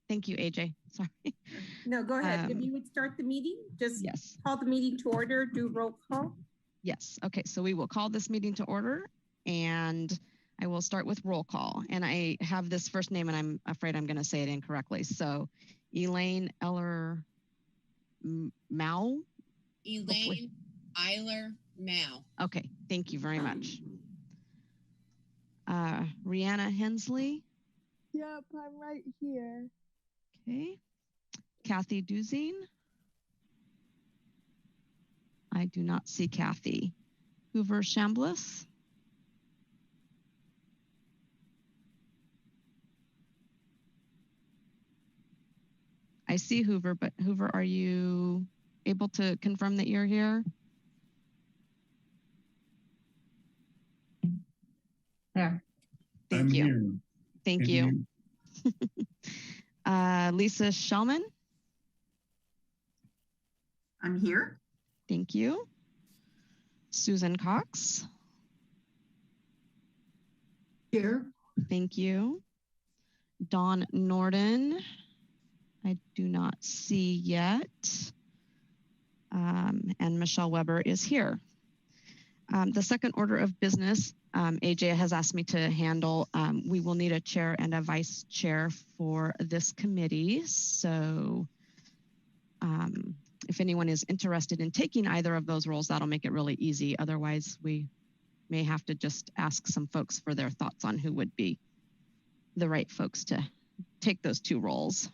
Thank you, AJ. Sorry. No, go ahead. If you would start the meeting, just yes. Call the meeting to order, do roll call. Yes. Okay. So we will call this meeting to order, and I will start with roll call. And I have this first name, and I'm afraid I'm going to say it incorrectly. So Elaine Eller Mao? Elaine Eiler Mao. Okay. Thank you very much. Rihanna Hensley? Yep, I'm right here. Okay. Kathy Duzine? I do not see Kathy. Hoover Chambliss? I see Hoover, but Hoover, are you able to confirm that you're here? Yeah. Thank you. Here. Thank you. Lisa Shellman? I'm here. Thank you. Susan Cox? Here. Thank you. Dawn Norden? I do not see yet. And Michelle Weber is here. The second order of business, AJ has asked me to handle. We will need a chair and a vice chair for this committee. So if anyone is interested in taking either of those roles, that'll make it really easy. Otherwise, we may have to just ask some folks for their thoughts on who would be the right folks to take those two roles.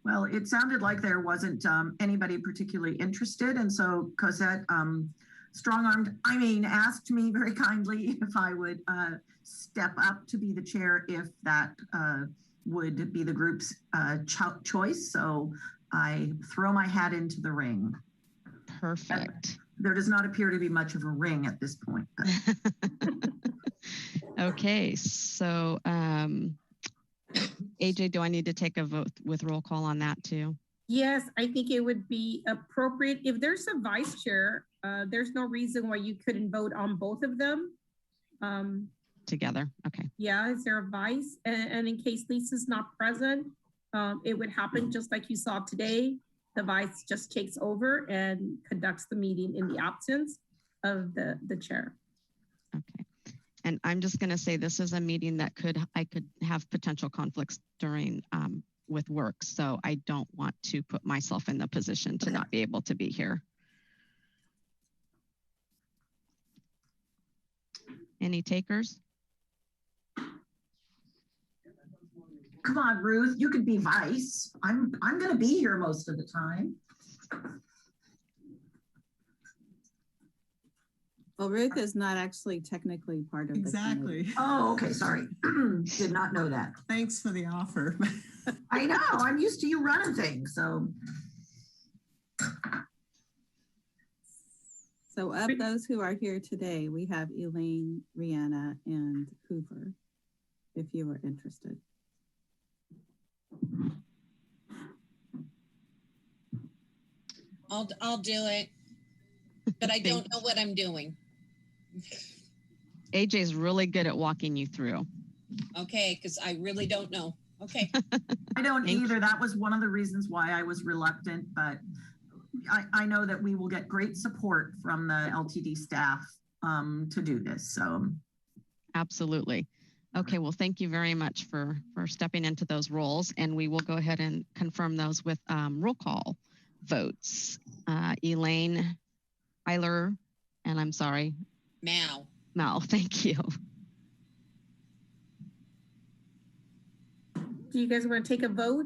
Well, it sounded like there wasn't anybody particularly interested. And so Cosette asked me very kindly if I would step up to be the chair if that would be the group's choice. So I throw my hat into the ring. Perfect. There does not appear to be much of a ring at this point. Okay, so AJ, do I need to take a vote with roll call on that too? Yes, I think it would be appropriate. If there's a vice chair, there's no reason why you couldn't vote on both of them. Together, okay. Yeah, is there a vice? And in case Lisa's not present, it would happen just like you saw today. The vice just takes over and conducts the meeting in the absence of the chair. Okay. And I'm just going to say this is a meeting that I could have potential conflicts during with work. So I don't want to put myself in the position to not be able to be here. Any takers? Come on, Ruth, you could be vice. I'm going to be here most of the time. Well, Ruth is not actually technically part of the committee. Oh, okay, sorry. Did not know that. Thanks for the offer. I know, I'm used to you running things, so. So of those who are here today, we have Elaine, Rihanna, and Hoover, if you are interested. I'll do it, but I don't know what I'm doing. AJ's really good at walking you through. Okay, because I really don't know. Okay. I don't either. That was one of the reasons why I was reluctant, but I know that we will get great support from the LTD staff to do this. So absolutely. Okay, well, thank you very much for stepping into those roles, and we will go ahead and confirm those with roll call votes. Elaine Eiler, and I'm sorry. Mao, thank you. Do you guys want to take a vote?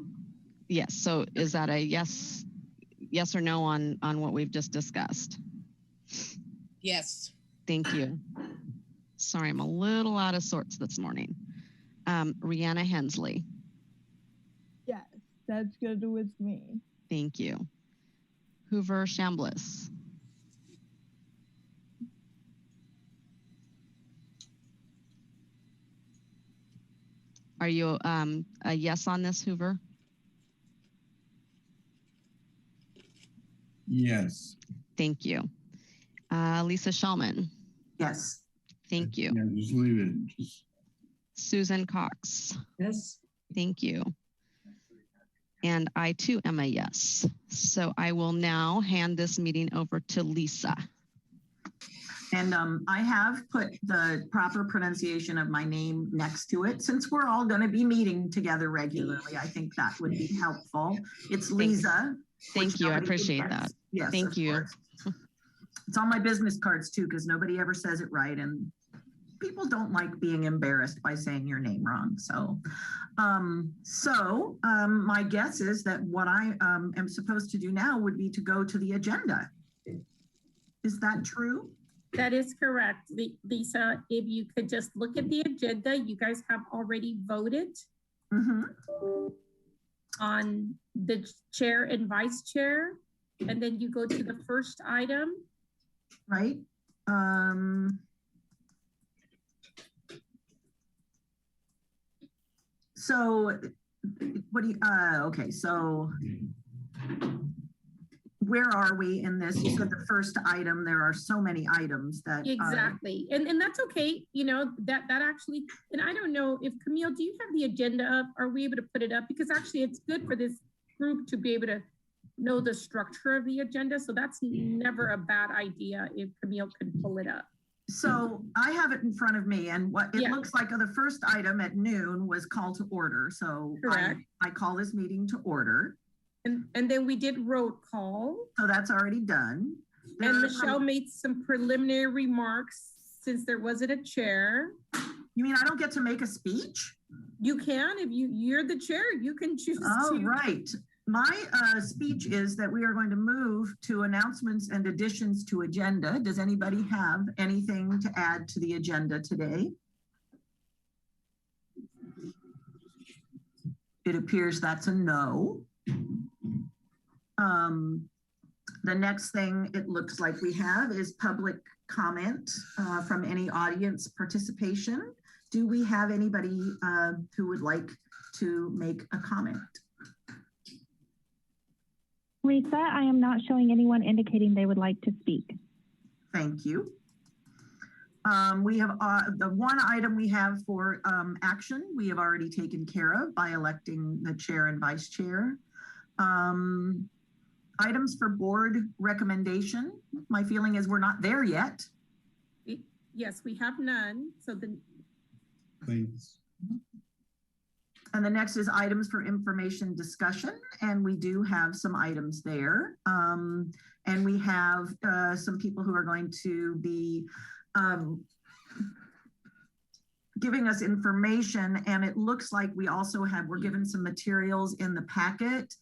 Yes, so is that a yes or no on what we've just discussed? Yes. Thank you. Sorry, I'm a little out of sorts this morning. Rihanna Hensley. Yes, that's good with me. Thank you. Hoover Chambliss. Are you a yes on this, Hoover? Yes. Thank you. Lisa Shellman. Yes. Thank you. Yeah, just leave it. Susan Cox. Yes. Thank you. And I too am a yes. So I will now hand this meeting over to Lisa. And I have put the proper pronunciation of my name next to it. Since we're all going to be meeting together regularly, I think that would be helpful. It's Lisa. Thank you. I appreciate that. Yes. Thank you. Course. It's on my business cards too, because nobody ever says it right. And people don't like being embarrassed by saying your name wrong. So, my guess is that what I am supposed to do now would be to go to the agenda. Is that true? That is correct, Lisa. If you could just look at the agenda, you guys have already voted on the chair and vice chair. And then you go to the first item. Right. So what do you, okay, so where are we in this? You said the first item, there are so many items that. Exactly, and that's okay, you know, that actually, and I don't know if Camille, do you have the agenda up? Are we able to put it up? Because actually it's good for this group to be able to know the structure of the agenda. So that's never a bad idea if Camille could pull it up. So I have it in front of me, and what it looks like the first item at noon was call to order. So I call this meeting to order. And then we did roll call. So that's already done. And Michelle made some preliminary remarks since there wasn't a chair. You mean I don't get to make a speech? You can, if you're the chair, you can choose to. Right. My speech is that we are going to move to announcements and additions to agenda. Does anybody have anything to add to the agenda today? It appears that's a no. The next thing it looks like we have is public comment from any audience participation. Do we have anybody who would like to make a comment? Lisa, I am not showing anyone indicating they would like to speak. Thank you. We have the one item we have for action, we have already taken care of by electing the chair and vice chair. Items for board recommendation. My feeling is we're not there yet. Yes, we have none. So the Thanks. And the next is items for information discussion. And we do have some items there. And we have some people who are going to be giving us information. And it looks like we also we're given some materials in the packet.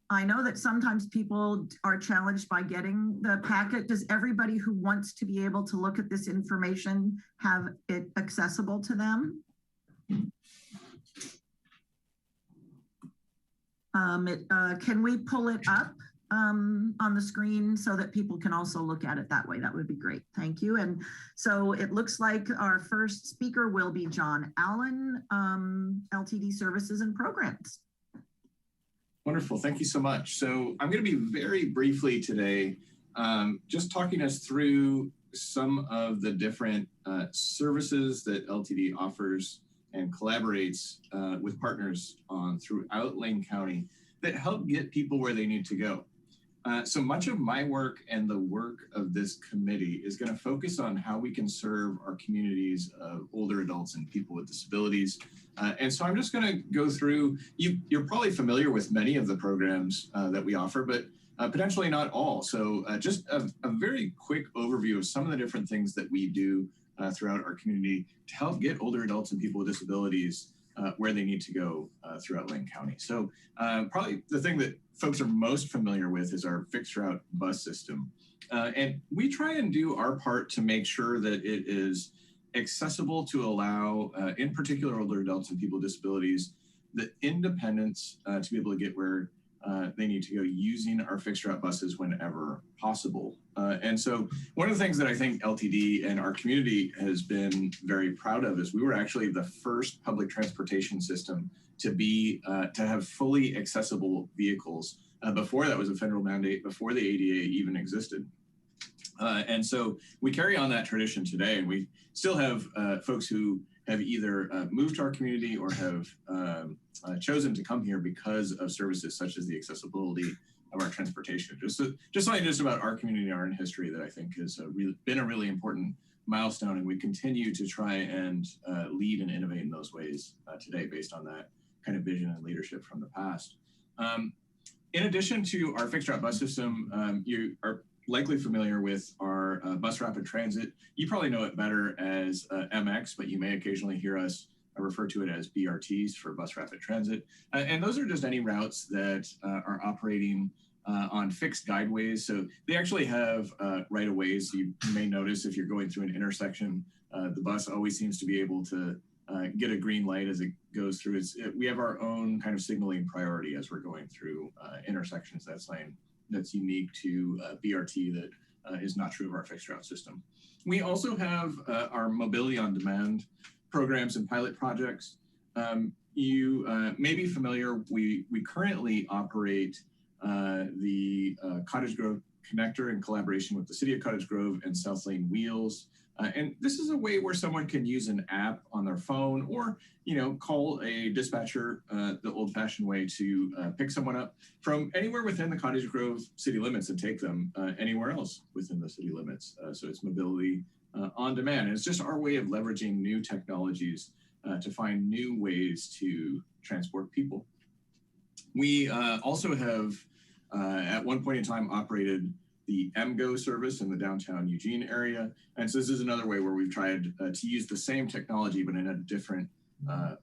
I know that sometimes people are challenged by getting the packet. Does everybody who wants to be able to look at this information have it accessible to them? Can we pull it up on the screen so that people can also look at it that way? That would be great. Thank you. And so it looks like our first speaker will be John Allen, LTD Services and Programs. Wonderful. Thank you so much. So I'm going to be very briefly today just talking us through some of the different services that LTD offers and collaborates with partners on throughout Lane County that help get people where they need to go. So much of my work and the work of this committee is going to focus on how we can serve our communities of older adults and people with disabilities. And so I'm just going to go through, you're probably familiar with many of the programs that we offer, but potentially not all. So just a very quick overview of some of the different things that we do throughout our community to help get older adults and people with disabilities where they need to go throughout Lane County. So probably the thing that folks are most familiar with is our fixed route bus system. And we try and do our part to make sure that it is accessible to allow, in particular, older adults and people with disabilities, the independence to be able to get where they need to go using our fixed route buses whenever possible. And so one of the things that I think LTD and our community has been very proud of is we were actually the first public transportation system to be to have fully accessible vehicles. Before that was a federal mandate, before the ADA even existed. And so we carry on that tradition today, and we still have folks who have either moved to our community or have chosen to come here because of services such as the accessibility of our transportation. Just something just about our community and our history that I think has been a really important milestone, and we continue to try and lead and innovate in those ways today based on that kind of vision and leadership from the past. In addition to our fixed route bus system, you are likely familiar with our bus rapid transit. You probably know it better as MX, but you may occasionally hear us refer to it as BRTs for bus rapid transit. And those are just any routes that are operating on fixed guideways. So they actually have right-of-ways. You may notice if you're going through an intersection, the bus always seems to be able to get a green light as it goes through. We have our own kind of signaling priority as we're going through intersections. That's unique to BRT that is not true of our fixed route system. We also have our mobility on demand programs and pilot projects. You may be familiar, we currently operate the Cottage Grove Connector in collaboration with the City of Cottage Grove and South Lane Wheels. And this is a way where someone can use an app on their phone or, call a dispatcher the old-fashioned way to pick someone up from anywhere within the Cottage Grove city limits and take them anywhere else within the city limits. So it's mobility on demand. And it's just our way of leveraging new technologies to find new ways to transport people. We also have, at one point in time, operated the MGO service in the downtown Eugene area. And so this is another way where we've tried to use the same technology, but in a different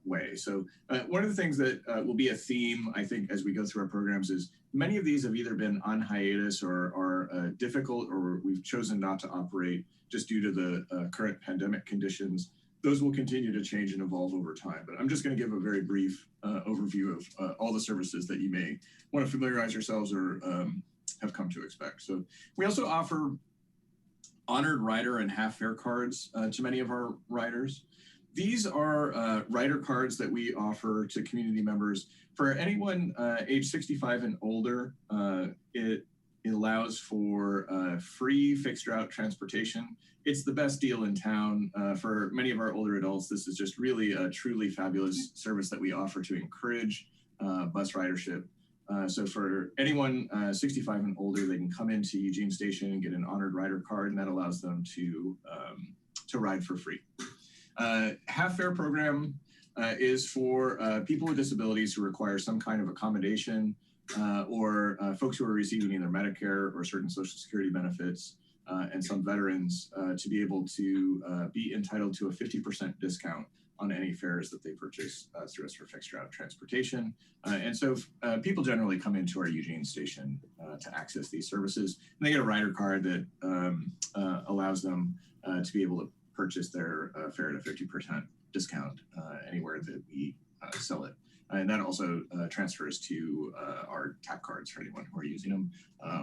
way. So one of the things that will be a theme, I think, as we go through our programs is many of these have either been on hiatus or are difficult, or we've chosen not to operate just due to the current pandemic conditions. Those will continue to change and evolve over time. But I'm just going to give a very brief overview of all the services that you may want to familiarize yourselves or have come to expect. So we also offer honored rider and half fare cards to many of our riders. These are rider cards that we offer to community members. For anyone age 65 and older, it allows for free fixed route transportation. It's the best deal in town. For many of our older adults, this is just really a truly fabulous service that we offer to encourage bus ridership. So for anyone 65 and older, they can come into Eugene Station and get an honored rider card, and that allows them to ride for free. Half fare program is for people with disabilities who require some kind of accommodation or folks who are receiving either Medicare or certain Social Security benefits and some veterans to be able to be entitled to a 50% discount on any fares that they purchase through us for fixed route transportation. And so people generally come into our Eugene station to access these services, and they get a rider card that allows them to be able to purchase their fare at a 50% discount anywhere that we sell it. And that also transfers to our tap cards for anyone who are using them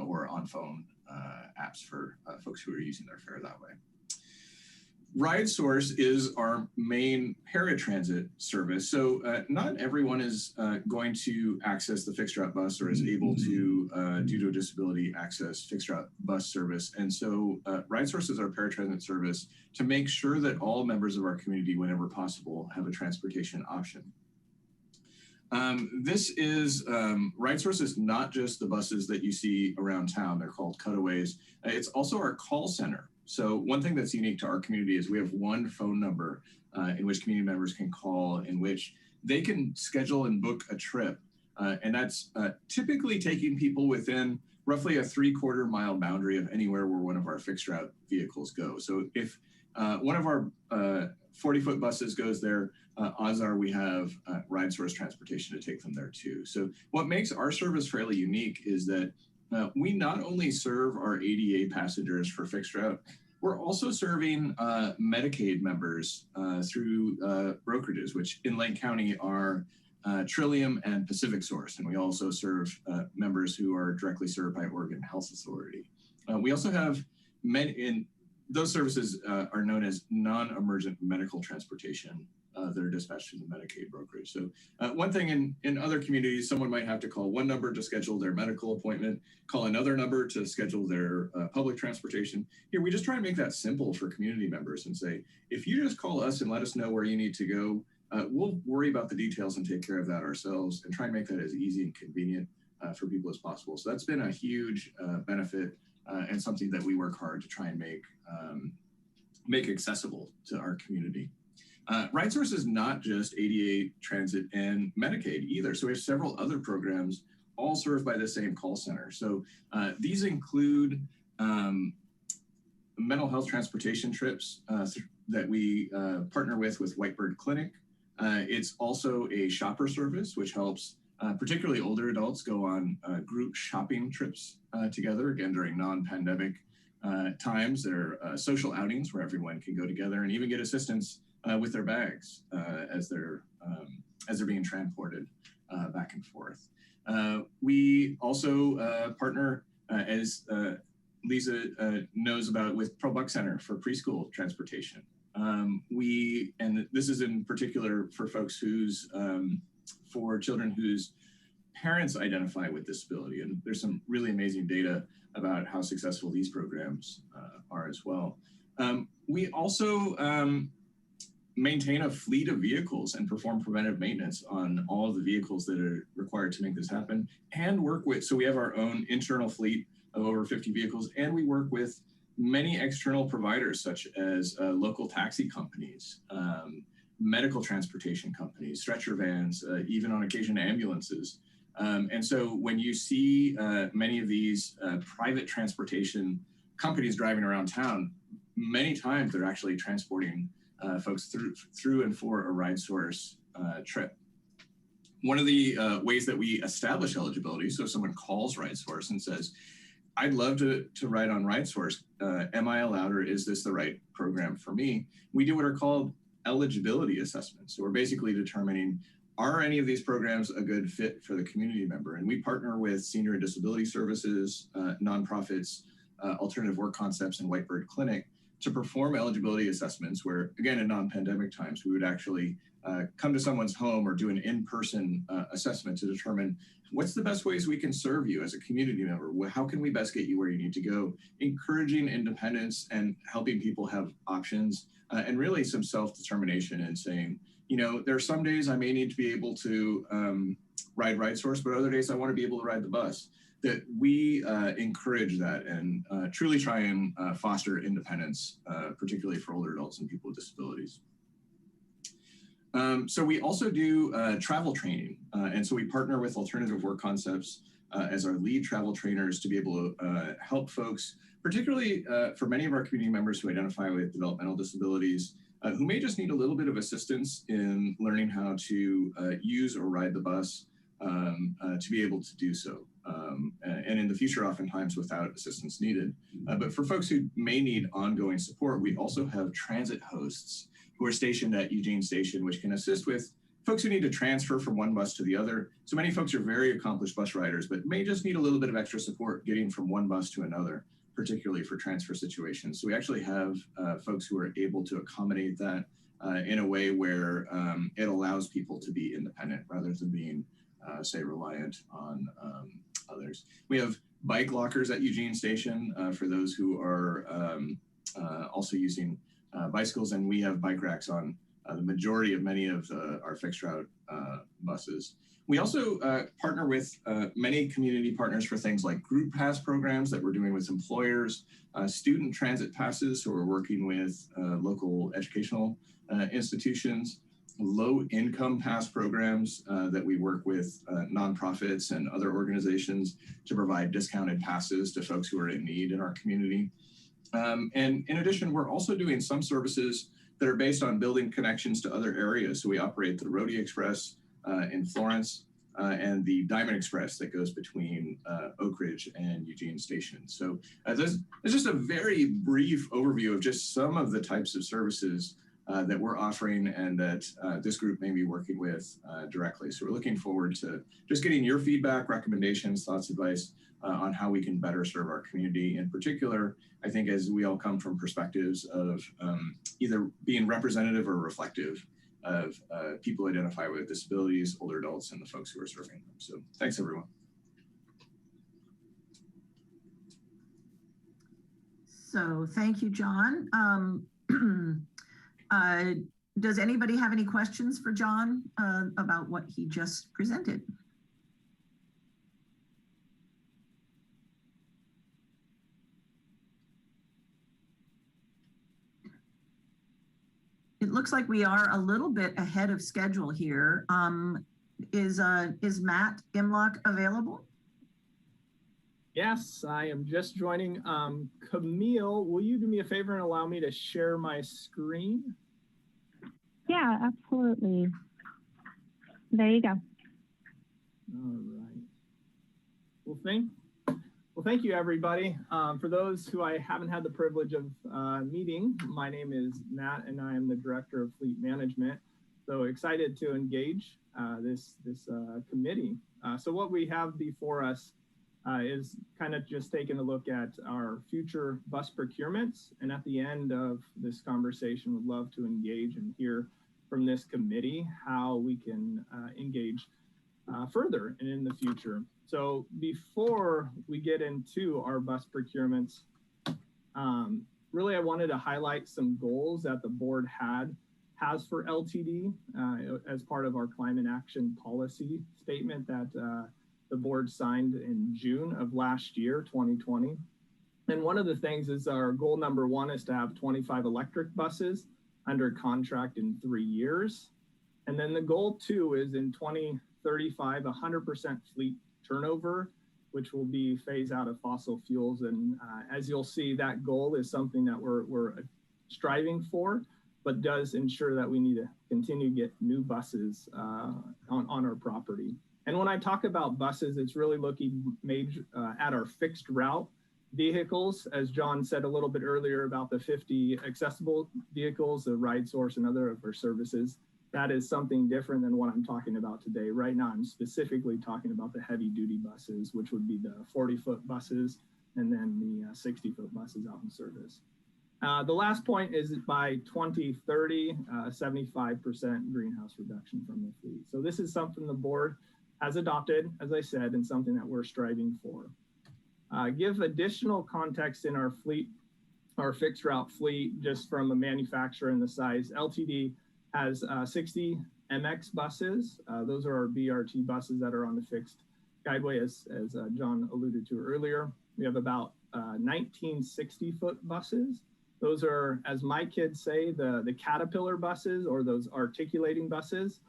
or on phone apps for folks who are using their fare that way. RideSource is our main paratransit service. So not everyone is going to access the fixed route bus or is able to, due to a disability, access fixed route bus service. And so RideSource is our paratransit service to make sure that all members of our community, whenever possible, have a transportation option. RideSource is not just the buses that you see around town. They're called cutaways. It's also our call center. So one thing that's unique to our community is we have one phone number in which community members can call, in which they can schedule and book a trip. And that's typically taking people within roughly a 3/4 mile boundary of anywhere where one of our fixed route vehicles go. So if one of our 40-foot buses goes there, odds are we have RideSource transportation to take them there too. So what makes our service fairly unique is that we not only serve our ADA passengers for fixed route, we're also serving Medicaid members through brokerages, which in Lake County are Trillium and Pacific Source. And we also serve members who are directly served by Oregon Health Authority. We also have those services are known as non-emergent medical transportation that are dispatched to the Medicaid brokerage. So one thing in other communities, someone might have to call one number to schedule their medical appointment, call another number to schedule their public transportation. Here, we just try and make that simple for community members and say, if you just call us and let us know where you need to go, we'll worry about the details and take care of that ourselves, and try and make that as easy and convenient for people as possible. So that's been a huge benefit and something that we work hard to try and make accessible to our community. RideSource is not just ADA, transit, and Medicaid either. So we have several other programs all served by the same call center. So these include mental health transportation trips that we partner with Whitebird Clinic. It's also a shopper service, which helps particularly older adults go on group shopping trips together, again, during non-pandemic times. There are social outings where everyone can go together and even get assistance with their bags as they're being transported back and forth. We also partner, as Lisa knows about, with Pro Buck Center for preschool transportation. And this is in particular for folks whose, for children whose parents identify with disability. And there's some really amazing data about how successful these programs are as well. We also maintain a fleet of vehicles and perform preventive maintenance on all of the vehicles that are required to make this happen, and work with, so we have our own internal fleet of over 50 vehicles, and we work with many external providers such as local taxi companies, medical transportation companies, stretcher vans, even on occasion ambulances. And so when you see many of these private transportation companies driving around town, many times they're actually transporting folks through and for a RideSource trip. One of the ways that we establish eligibility, so if someone calls RideSource and says, I'd love to ride on RideSource, am I allowed, or is this the right program for me? We do what are called eligibility assessments. So we're basically determining, are any of these programs a good fit for the community member? And we partner with senior and disability services, nonprofits, alternative work concepts, and Whitebird Clinic to perform eligibility assessments where, again, in non-pandemic times, we would actually come to someone's home or do an in-person assessment to determine what's the best ways we can serve you as a community member. How can we best get you where you need to go? Encouraging independence and helping people have options and really some self-determination, and saying, you know, there are some days I may need to be able to ride RideSource, but other days I want to be able to ride the bus. That we encourage that and truly try and foster independence, particularly for older adults and people with disabilities. So we also do travel training. And so we partner with alternative work concepts as our lead travel trainers to be able to help folks, particularly for many of our community members who identify with developmental disabilities, who may just need a little bit of assistance in learning how to use or ride the bus to be able to do so. And in the future, oftentimes without assistance needed. But for folks who may need ongoing support, we also have transit hosts who are stationed at Eugene Station, which can assist with folks who need to transfer from one bus to the other. So many folks are very accomplished bus riders, but may just need a little bit of extra support getting from one bus to another, particularly for transfer situations. So we actually have folks who are able to accommodate that in a way where it allows people to be independent rather than being, say, reliant on others. We have bike lockers at Eugene Station for those who are also using bicycles, and we have bike racks on the majority of many of our fixed route buses. We also partner with many community partners for things like group pass programs that we're doing with employers, student transit passes, so we're working with local educational institutions, low income pass programs that we work with nonprofits and other organizations to provide discounted passes to folks who are in need in our community. And in addition, we're also doing some services that are based on building connections to other areas. So we operate the Rhodey Express in Florence and the Diamond Express that goes between Oak Ridge and Eugene Station. So this is just a very brief overview of just some of the types of services that we're offering and that this group may be working with directly. So we're looking forward to just getting your feedback, recommendations, thoughts, advice on how we can better serve our community. In particular, I think as we all come from perspectives of either being representative or reflective of people identified with disabilities, older adults, and the folks who are serving them. So thanks, everyone. So thank you, John. Does anybody have any questions for John about what he just presented? It looks like we are a little bit ahead of schedule here. Is Matt Imlock available? Yes, I am just joining. Camille, will you do me a favor and allow me to share my screen? Yeah, absolutely. There you go. All right. Well, thank you, everybody. For those who I haven't had the privilege of meeting, my name is Matt, and I am the Director of Fleet Management. So excited to engage this committee. So what we have before us is kind of just taking a look at our future bus procurements. And at the end of this conversation, would love to engage and hear from this committee how we can engage further and in the future. So before we get into our bus procurements, really I wanted to highlight some goals that the board has for LTD as part of our climate action policy statement that the board signed in June of last year, 2020. And one of the things is our goal number 1 is to have 25 electric buses under contract in 3 years. And then the goal 2 is in 2035, 100% fleet turnover, which will be phase out of fossil fuels. And as you'll see, that goal is something that we're striving for, but does ensure that we need to continue to get new buses on our property. And when I talk about buses, it's really looking at our fixed route vehicles, as John said a little bit earlier about the 50 accessible vehicles, the Ride Source and other of our services. That is something different than what I'm talking about today. Right now, I'm specifically talking about the heavy duty buses, which would be the 40-foot buses and then the 60-foot buses out in service. The last point is by 2030, 75% greenhouse reduction from the fleet. So this is something the board has adopted, as I said, and something that we're striving for. Give additional context in our fleet, our fixed route fleet, just from a manufacturer and the size. LTD has 60 MX buses. Those are our BRT buses that are on the fixed guideway, as John alluded to earlier. We have about 19 60-foot buses. Those are, as my kids say, the Caterpillar buses, or those articulating buses.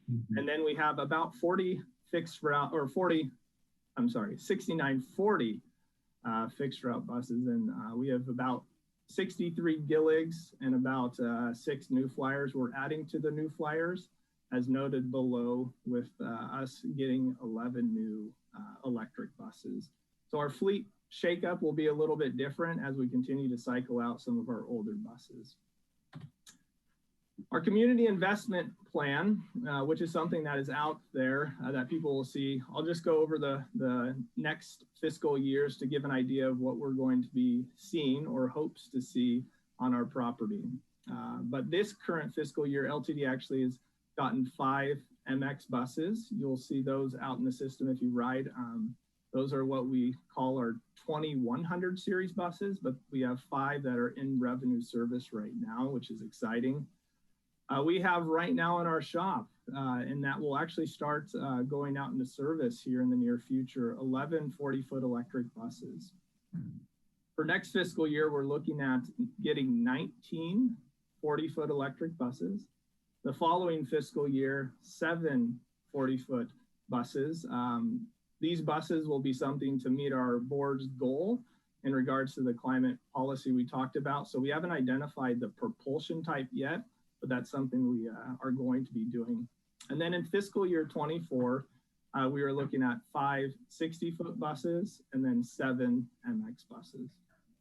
Mm-hmm. And then we have about 40 fixed route, or 6940 fixed route buses. And we have about 63 Gilligs and about 6 New Flyers. We're adding to the New Flyers, as noted below, with us getting 11 new electric buses. So our fleet shakeup will be a little bit different as we continue to cycle out some of our older buses. Our community investment plan, which is something that is out there that people will see. I'll just go over the next fiscal years to give an idea of what we're going to be seeing or hopes to see on our property. But this current fiscal year, LTD actually has gotten 5 MX buses. You'll see those out in the system if you ride. Those are what we call our 2100 series buses, but we have 5 that are in revenue service right now, which is exciting. We have right now in our shop, and that will actually start going out into service here in the near future, 11 40-foot electric buses. For next fiscal year, we're looking at getting 19 40-foot electric buses. The following fiscal year, 7 40-foot buses. These buses will be something to meet our board's goal in regards to the climate policy we talked about. So we haven't identified the propulsion type yet, but that's something we are going to be doing. And then in fiscal year 24, we are looking at 5 60-foot buses and then 7 MX buses.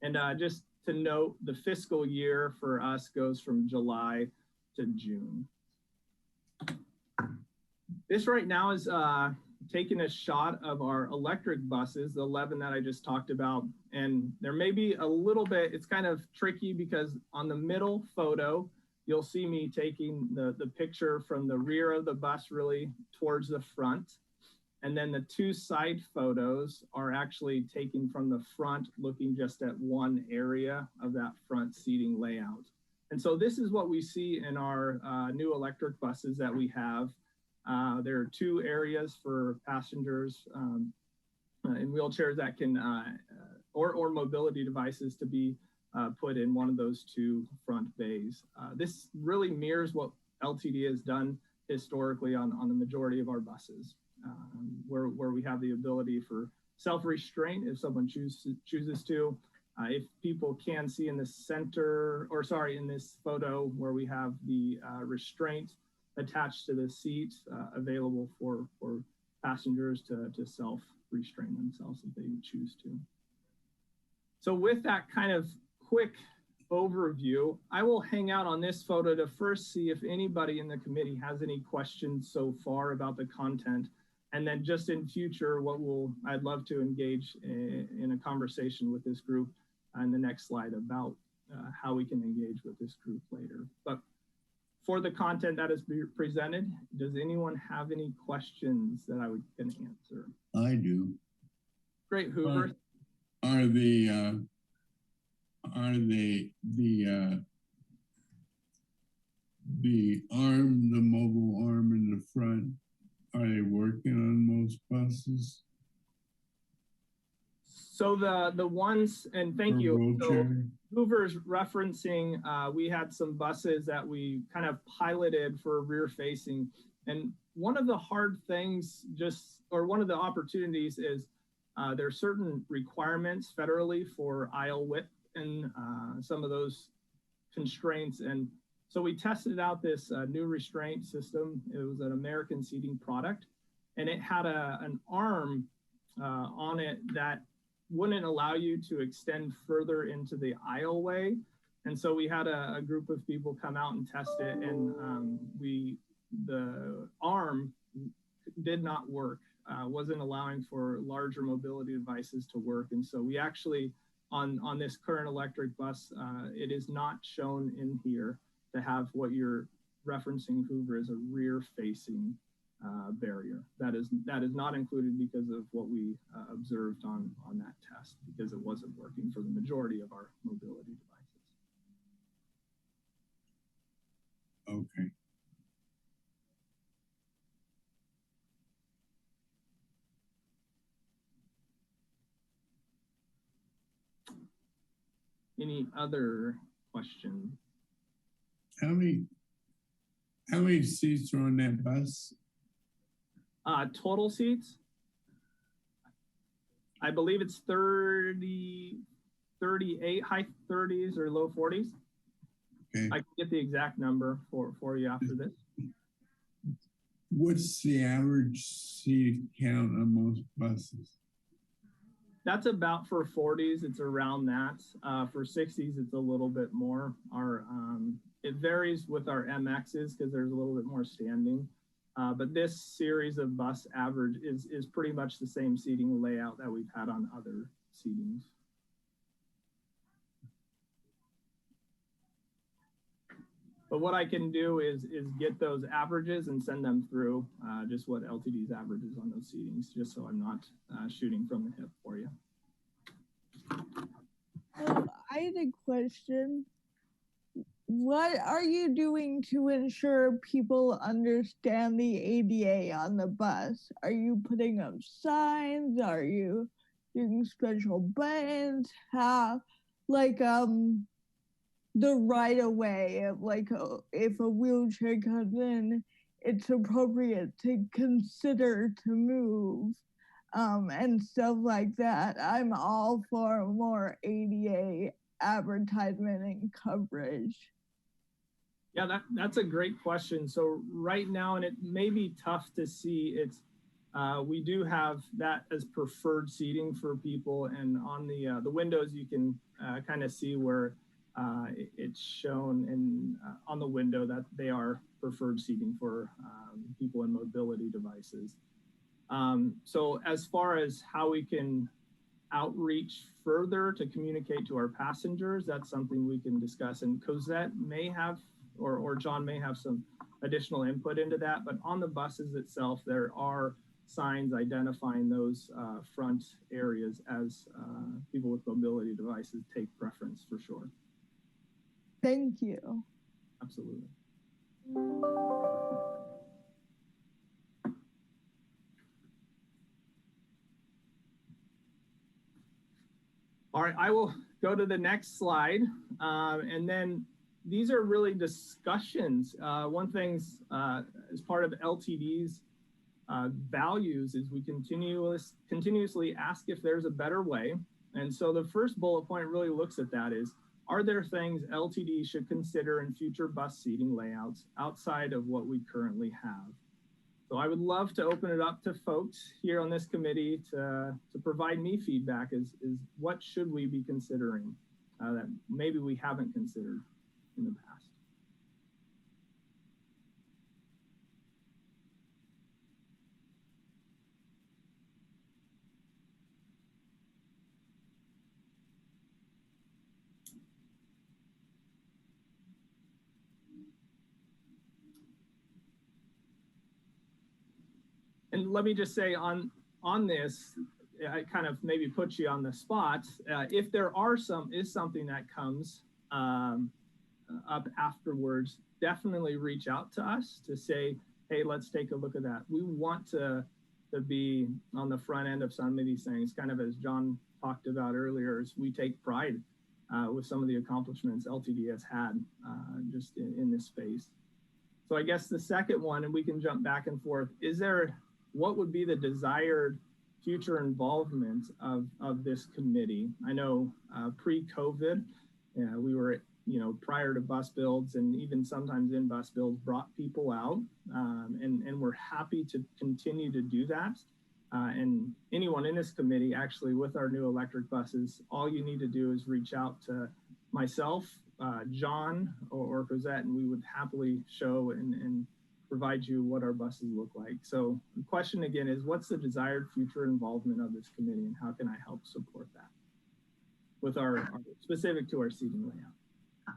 And just to note, the fiscal year for us goes from July to June. This right now is taking a shot of our electric buses, the 11 that I just talked about. And there may be a little bit, it's kind of tricky because on the middle photo, you'll see me taking the picture from the rear of the bus really towards the front. And then the two side photos are actually taken from the front, looking just at one area of that front seating layout. And so this is what we see in our new electric buses that we have. There are two areas for passengers in wheelchairs that can, or mobility devices to be put in one of those two front bays. This really mirrors what LTD has done historically on the majority of our buses. Where we have the ability for self-restraint if someone chooses to. If people can see in the center, or sorry, in this photo where we have the restraint attached to the seat available for passengers to self-restrain themselves if they choose to. So with that kind of quick overview, I will hang out on this photo to first see if anybody in the committee has any questions so far about the content. And then just in future, I'd love to engage in a conversation with this group on the next slide about how we can engage with this group later. But for the content that is presented, does anyone have any questions that I can answer? I do. Great, Hoover. Are the arm, the mobile arm in the front, are they working on most buses? So the ones, and thank you. So Hoover's referencing, we had some buses that we kind of piloted for rear facing. And one of the hard things one of the opportunities is there are certain requirements federally for aisle width and some of those constraints. And so we tested out this new restraint system. It was an American seating product, and it had an arm on it that wouldn't allow you to extend further into the aisleway. And so we had a group of people come out and test it, and the arm did not work, wasn't allowing for larger mobility devices to work. And so we actually, on this current electric bus, it is not shown in here to have what you're referencing, Hoover, as a rear-facing barrier. That is not included because of what we observed on that test, because it wasn't working for the majority of our mobility devices. Okay. Any other questions? How many seats are on that bus? Total seats, I believe it's 30, 38, high 30s or low 40s. Okay. I can get the exact number for you after this. What's the average seat count on most buses? That's about, for 40s, it's around that. For 60s, it's a little bit more. It varies with our MXs because there's a little bit more standing. But this series of bus average is pretty much the same seating layout that we've had on other seatings. But what I can do is get those averages and send them through, just what LTD's average is on those seatings, just so I'm not shooting from the hip for you. I had a question. What are you doing to ensure people understand the ADA on the bus? Are you putting up signs? Are you doing special buttons? How, like, the right of way, like if a wheelchair comes in, it's appropriate to consider to move, and stuff like that. I'm all for more ADA advertisement and coverage. Yeah, that's a great question. So right now, and it may be tough to see, we do have that as preferred seating for people, and on the windows you can kind of see where it's shown on the window that they are preferred seating for people in mobility devices. So as far as how we can outreach further to communicate to our passengers, that's something we can discuss. And Cosette may have or John may have some additional input into that, but on the buses itself, there are signs identifying those front areas as people with mobility devices take preference for sure. Thank you. Absolutely. All right, I will go to the next slide. And then these are really discussions. One thing's as part of LTD's values is we continuously ask if there's a better way. And so the first bullet point really looks at that is, are there things LTD should consider in future bus seating layouts outside of what we currently have? So I would love to open it up to folks here on this committee to provide me feedback is what should we be considering that maybe we haven't considered in the past. And let me just say on this, I kind of maybe put you on the spot. If there are something that comes up afterwards, definitely reach out to us to say, hey, let's take a look at that. We want to be on the front end of some of these things, kind of as John talked about earlier, as we take pride with some of the accomplishments LTD has had just in this space. So I guess the second one, and we can jump back and forth, what would be the desired future involvement of this committee? I know pre-COVID, we were, prior to bus builds and even sometimes in bus builds, brought people out, and we're happy to continue to do that. And anyone in this committee, actually, with our new electric buses, all you need to do is reach out to myself, John, or Cosette, and we would happily show and provide you what our buses look like. So the question again is, what's the desired future involvement of this committee, and how can I help support that with our specific to our seating layout?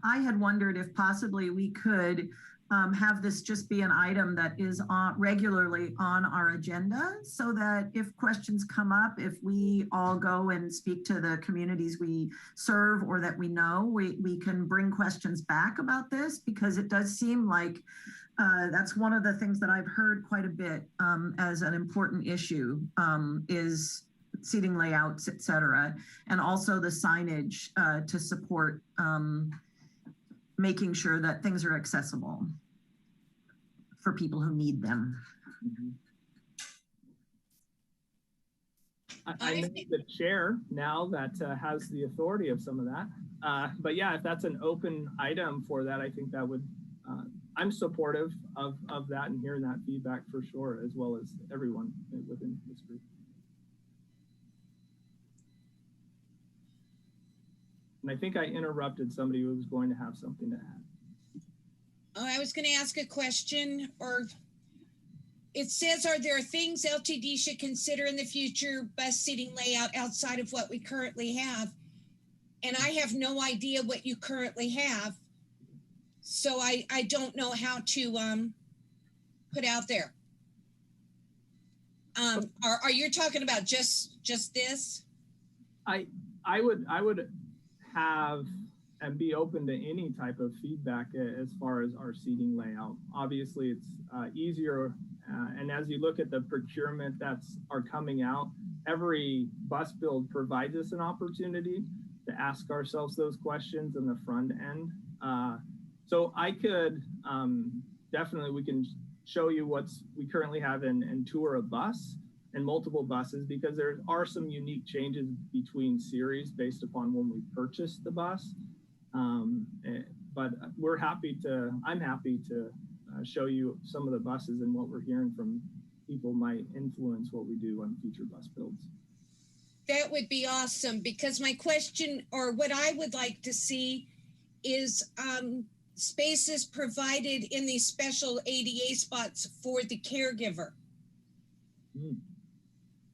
I had wondered if possibly we could have this just be an item that is regularly on our agenda, so that if questions come up, if we all go and speak to the communities we serve or that we know, we can bring questions back about this, because it does seem like that's one of the things that I've heard quite a bit as an important issue is seating layouts, et cetera, and also the signage to support making sure that things are accessible for people who need them. Mm-hmm. I know the chair now that has the authority of some of that. But yeah, if that's an open item for that, I think that would, I'm supportive of that and hearing that feedback for sure, as well as everyone within this group. And I think I interrupted somebody who was going to have something to add. Oh, I was going to ask a question, or it says, are there things LTD should consider in the future bus seating layout outside of what we currently have? And I have no idea what you currently have. So I don't know how to put out there. Are you talking about just this? I would have and be open to any type of feedback as far as our seating layout. Obviously, it's easier, and as you look at the procurement that's coming out, every bus build provides us an opportunity to ask ourselves those questions in the front end. So I could definitely, we can show you we currently have and tour a bus and multiple buses, because there are some unique changes between series based upon when we purchased the bus. But I'm happy to show you some of the buses, and what we're hearing from people might influence what we do on future bus builds. That would be awesome, because my question, or what I would like to see, is spaces provided in these special ADA spots for the caregiver.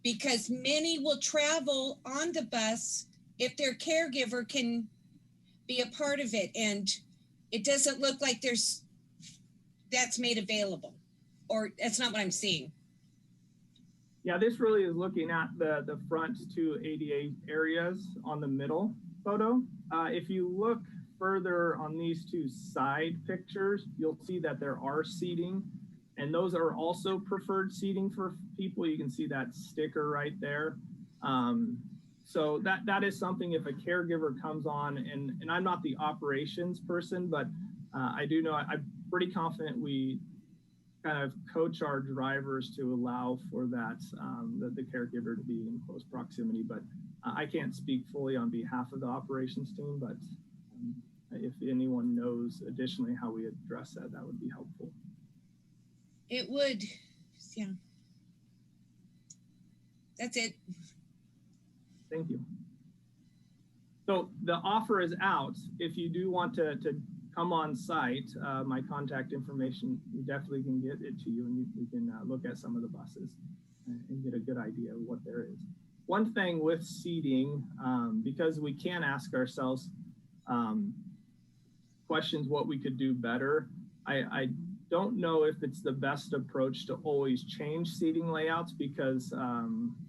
Because many will travel on the bus if their caregiver can be a part of it. And it doesn't look like that's made available, or that's not what I'm seeing. Yeah, this really is looking at the front two ADA areas on the middle photo. If you look further on these two side pictures, you'll see that there are seating, and those are also preferred seating for people. You can see that sticker right there. So that is something, if a caregiver comes on, and I'm not the operations person, but I do know, I'm pretty confident we kind of coach our drivers to allow for that, the caregiver to be in close proximity. But I can't speak fully on behalf of the operations team, but if anyone knows additionally how we address that, that would be helpful. It would, yeah. That's it. Thank you. So the offer is out. If you do want to come on site, my contact information, we definitely can get it to you, and we can look at some of the buses and get a good idea of what there is. One thing with seating, because we can ask ourselves questions what we could do better, I don't know if it's the best approach to always change seating layouts, because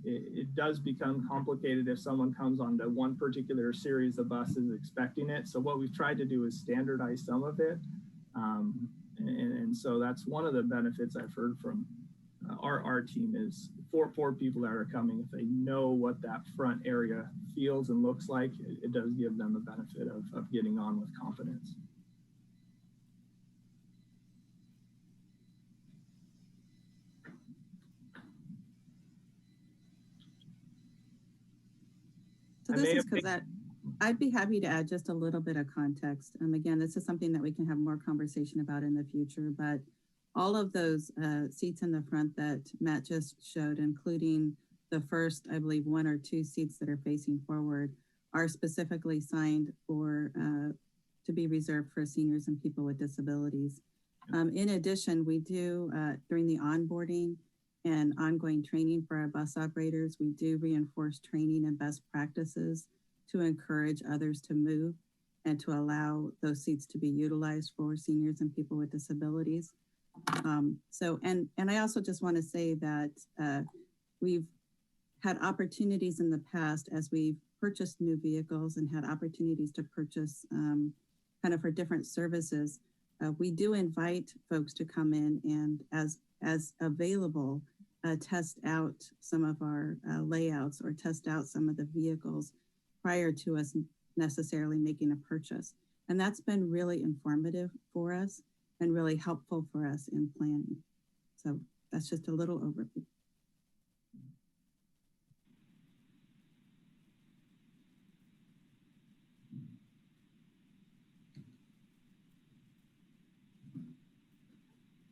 it does become complicated if someone comes onto one particular series of buses expecting it. So what we've tried to do is standardize some of it. And so that's one of the benefits I've heard from our team is for people that are coming, if they know what that front area feels and looks like, it does give them a benefit of getting on with confidence. So this is because I'd be happy to add just a little bit of context. Again, this is something that we can have more conversation about in the future, but all of those seats in the front that Matt just showed, including the first, I believe, 1 or 2 seats that are facing forward, are specifically signed for to be reserved for seniors and people with disabilities. In addition, we do, during the onboarding and ongoing training for our bus operators, we do reinforce training and best practices to encourage others to move and to allow those seats to be utilized for seniors and people with disabilities. And I also just want to say that we've had opportunities in the past as we've purchased new vehicles and had opportunities to purchase kind of for different services. We do invite folks to come in and as available, test out some of our layouts or test out some of the vehicles prior to us necessarily making a purchase. And that's been really informative for us and really helpful for us in planning. So that's just a little overview.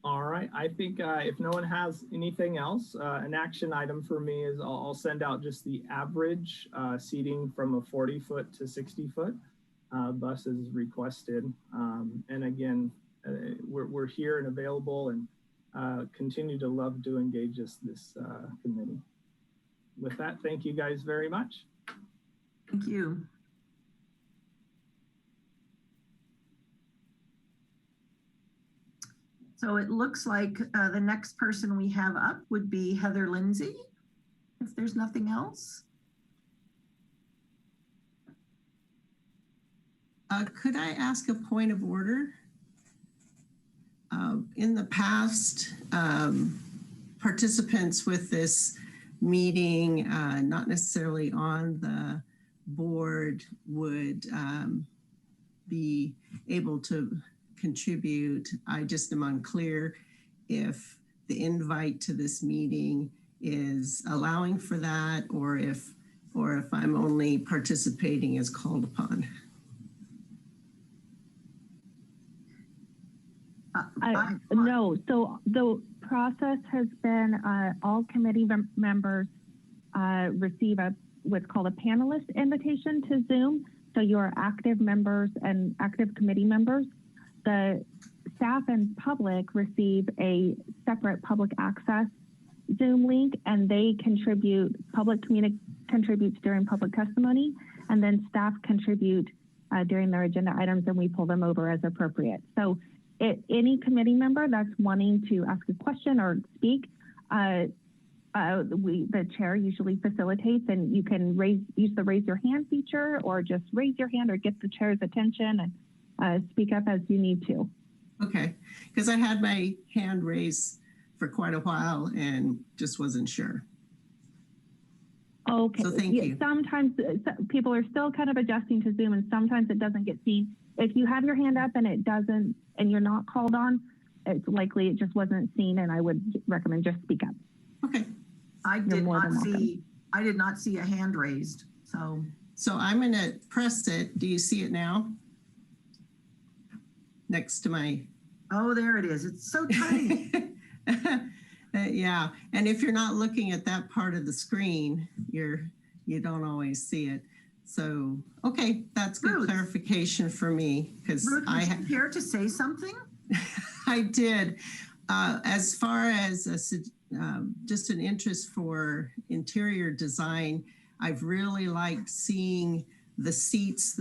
All right, I think if no one has anything else, an action item for me is I'll send out just the average seating from a 40-foot to 60-foot buses requested. And again, we're here and available, and continue to love to engage this committee. With that, thank you guys very much. Thank you. So it looks like the next person we have up would be Heather Lindsey, if there's nothing else. Could I ask a point of order? In the past, participants with this meeting, not necessarily on the board, would be able to contribute. I just am unclear if the invite to this meeting is allowing for that, or if I'm only participating as called upon. No, so the process has been all committee members receive what's called a panelist invitation to Zoom. So your active members and active committee members. The staff and public receive a separate public access Zoom link, and they contribute, public contributes during public testimony, and then staff contribute during their agenda items, and we pull them over as appropriate. So any committee member that's wanting to ask a question or speak, the chair usually facilitates, and you can use the raise your hand feature, or just raise your hand or get the chair's attention and speak up as you need to. Okay, because I had my hand raised for quite a while and just wasn't sure. Okay, so thank you. Sometimes people are still kind of adjusting to Zoom, and sometimes it doesn't get seen. If you have your hand up and it doesn't, and you're not called on, it's likely it just wasn't seen, and I would recommend just speak up. Okay. I did not see a hand raised. So I'm going to press it. Do you see it now? Next to my. Oh, there it is. It's so tiny. Yeah. And if you're not looking at that part of the screen, you don't always see it. So, okay, that's good clarification for me, because I care to say something. I did. As far as just an interest for interior design, I've really liked seeing the seats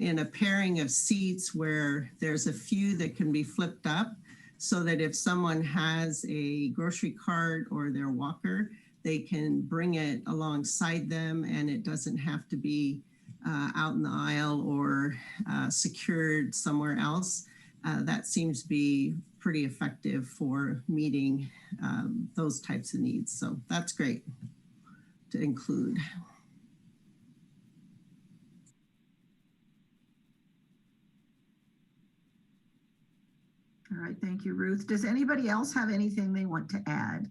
in a pairing of seats where there's a few that can be flipped up, so that if someone has a grocery cart or their walker, they can bring it alongside them, and it doesn't have to be out in the aisle or secured somewhere else. That seems to be pretty effective for meeting those types of needs. So that's great to include. All right, thank you, Ruth. Does anybody else have anything they want to add?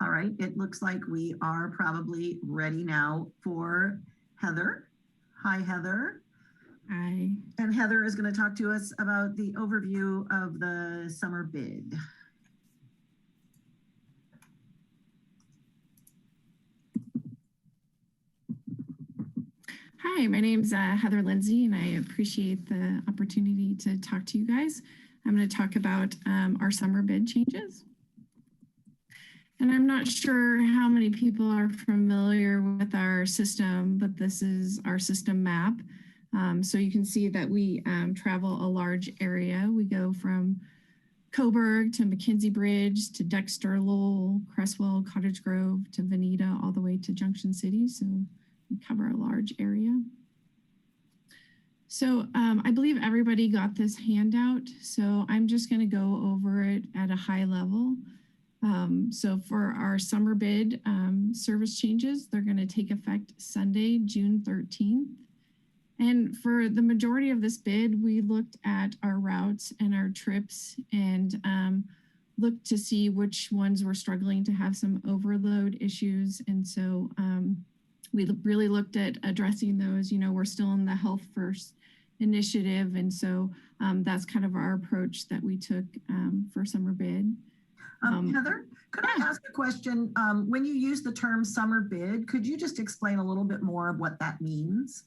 All right, it looks like we are probably ready now for Heather. Hi, Heather. Hi. And Heather is going to talk to us about the overview of the summer bid. Hi, my name's Heather Lindsey, and I appreciate the opportunity to talk to you guys. I'm going to talk about our summer bid changes. And I'm not sure how many people are familiar with our system, but this is our system map. So you can see that we travel a large area. We go from Coburg to McKenzie Bridge to Dexter, Lowell, Cresswell, Cottage Grove to Veneta, all the way to Junction City. So we cover a large area. So I believe everybody got this handout. So I'm just going to go over it at a high level. So for our summer bid service changes, they're going to take effect Sunday, June 13th. And for the majority of this bid, we looked at our routes and our trips and looked to see which ones were struggling to have some overload issues. And so we really looked at addressing those. You know, we're still in the Health First initiative. And so that's kind of our approach that we took for summer bid. Heather, could I ask a question? When you use the term summer bid, could you just explain a little bit more of what that means?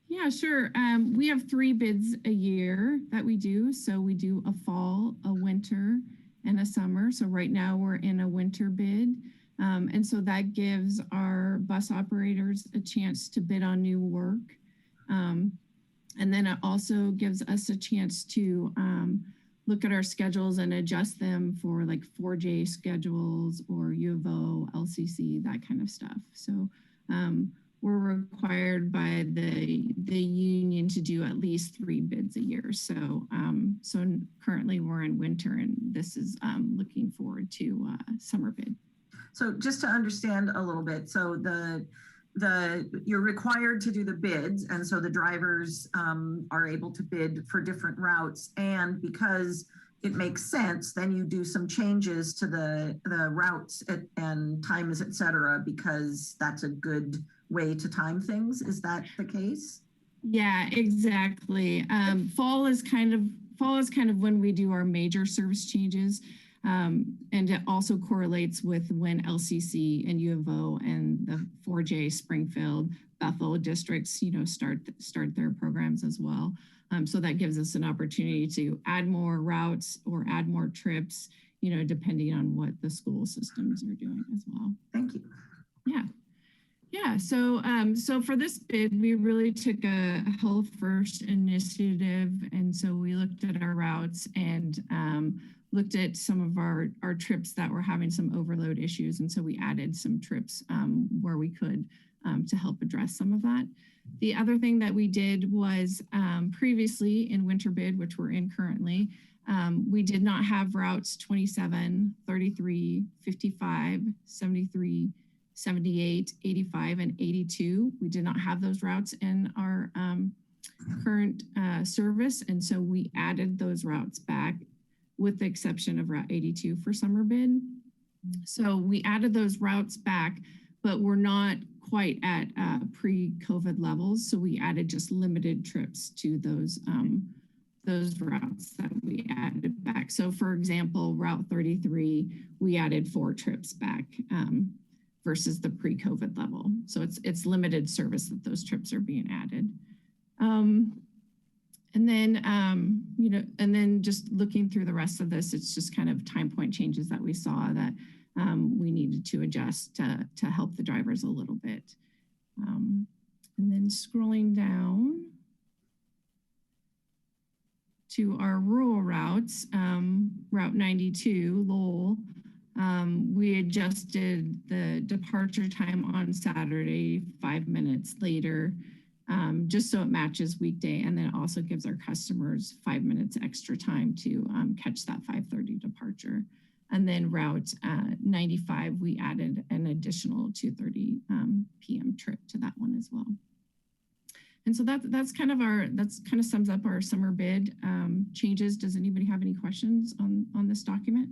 Yeah, sure. We have 3 bids a year that we do. So we do a fall, a winter, and a summer. So right now we're in a winter bid. And so that gives our bus operators a chance to bid on new work. And then it also gives us a chance to look at our schedules and adjust them for like 4J schedules or U of O, LCC, that kind of stuff. So we're required by the union to do at least 3 bids a year. So so currently we're in winter, and this is looking forward to summer bid. So just to understand a little bit, so you're required to do the bids, and so the drivers are able to bid for different routes, and because it makes sense, then you do some changes to the routes and times, et cetera, because that's a good way to time things. Is that the case? Yeah, exactly. Fall is kind of when we do our major service changes. And it also correlates with when LCC and U of O and the 4J Springfield, Bethel districts, you know, start their programs as well. So that gives us an opportunity to add more routes or add more trips you know, depending on what the school systems are doing as well. Thank you. Yeah. Yeah, so so for this bid, we really took a health first initiative. And so we looked at our routes and looked at some of our trips that were having some overload issues. And so we added some trips where we could to help address some of that. The other thing that we did was previously in winter bid, which we're in currently, we did not have routes 27, 33, 55, 73, 78, 85, and 82. We did not have those routes in our current service. And so we added those routes back with the exception of Route 82 for summer bid. So we added those routes back, but we're not quite at pre-COVID levels. So we added just limited trips to those routes that we added back. So for example, Route 33, we added 4 trips back versus the pre-COVID level. So it's limited service that those trips are being added. And then, you know, and then just looking through the rest of this, it's just kind of time point changes that we saw that we needed to adjust to help the drivers a little bit. And then scrolling down to our rural routes, Route 92, Lowell, we adjusted the departure time on Saturday 5 minutes later, just so it matches weekday, and then it also gives our customers 5 minutes extra time to catch that 5:30 departure. And then Route 95, we added an additional 2:30 p.m. trip to that one as well. And so that's kind of sums up our summer bid changes. Does anybody have any questions on this document?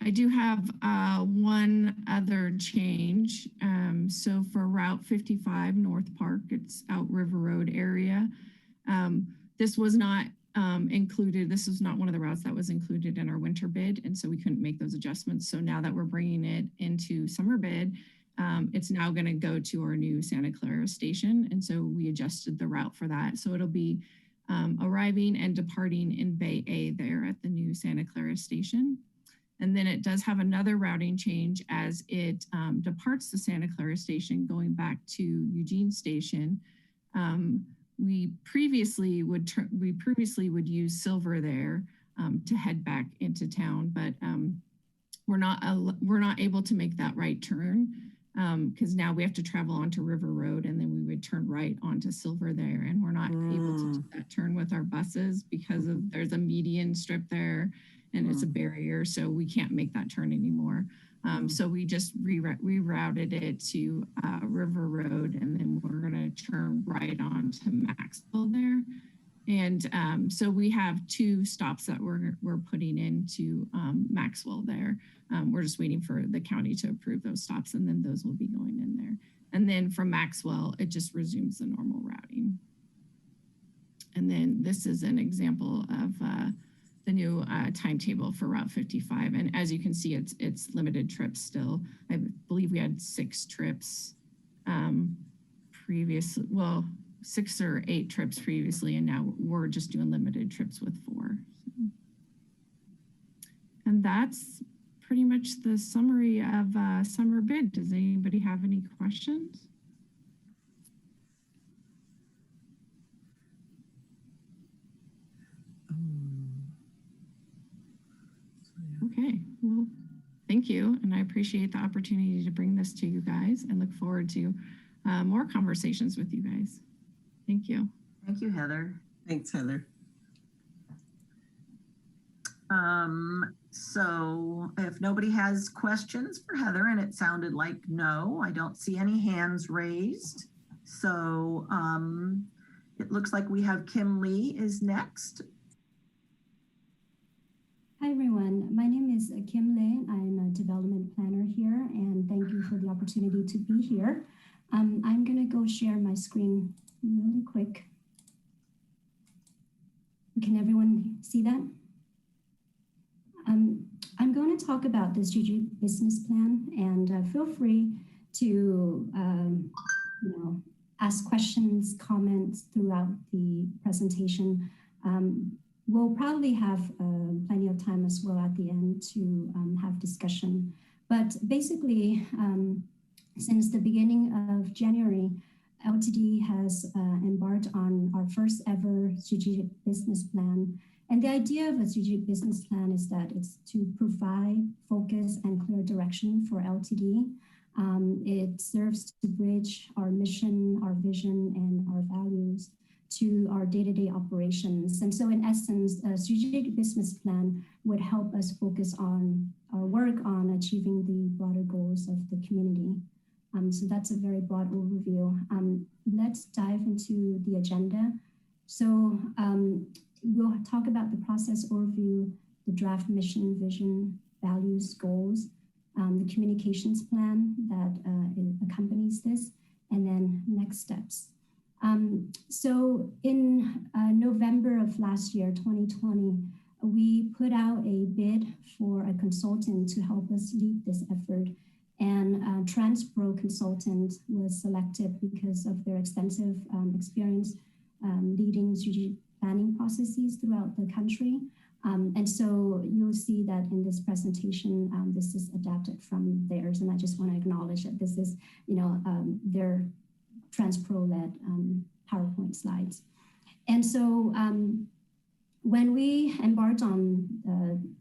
I do have one other change. So for Route 55 North Park, it's out River Road area. This was not included. This was not one of the routes that was included in our winter bid. And so we couldn't make those adjustments. So now that we're bringing it into summer bid, it's now going to go to our new Santa Clara station. And so we adjusted the route for that. So it'll be arriving and departing in Bay A there at the new Santa Clara station. And then it does have another routing change as it departs the Santa Clara station going back to Eugene station. We previously would use Silver there to head back into town, but we're not able to make that right turn because now we have to travel onto River Road and then we would turn right onto Silver there, and we're not able to do that turn with our buses because there's a median strip there and it's a barrier, so we can't make that turn anymore. So we just rerouted it to River Road, and then we're going to turn right on to Maxwell there. And so we have 2 stops that we're putting into Maxwell there. We're just waiting for the county to approve those stops, and then those will be going in there. And then from Maxwell, it just resumes the normal routing. And then this is an example of the new timetable for Route 55. And as you can see, it's limited trips still. I believe we had 6 trips previously, well, 6 or 8 trips previously, and now we're just doing limited trips with 4. So. And that's pretty much the summary of summer bid. Does anybody have any questions? Okay, well, thank you. And I appreciate the opportunity to bring this to you guys and look forward to more conversations with you guys. Thank you. Thank you, Heather. Thanks, Heather. So if nobody has questions for Heather, and it sounded like no, I don't see any hands raised. So it looks like we have Kim Lee is next. Hi everyone, my name is Kim Lee. I'm a development planner here, and thank you for the opportunity to be here. I'm gonna go share my screen really quick. Can everyone see that? I'm going to talk about the strategic business plan, and feel free to ask questions, comments throughout the presentation. We'll probably have plenty of time as well at the end to have discussion. But basically, since the beginning of January, LTD has embarked on our first ever strategic business plan. And the idea of a strategic business plan is that it's to provide focus and clear direction for LTD. It serves to bridge our mission, our vision, and our values to our day-to-day operations. And so in essence, a strategic business plan would help us focus on our work on achieving the broader goals of the community. So that's a very broad overview. Let's dive into the agenda. So we'll talk about the process overview, the draft mission, vision, values, goals, the communications plan that accompanies this, and then next steps. So in November of last year, 2020, we put out a bid for a consultant to help us lead this effort. And TransPro consultant was selected because of their extensive experience leading strategic planning processes throughout the country. And so you'll see that in this presentation, this is adapted from theirs. And I just want to acknowledge that this is, their TransPro-led PowerPoint slides. And so when we embarked on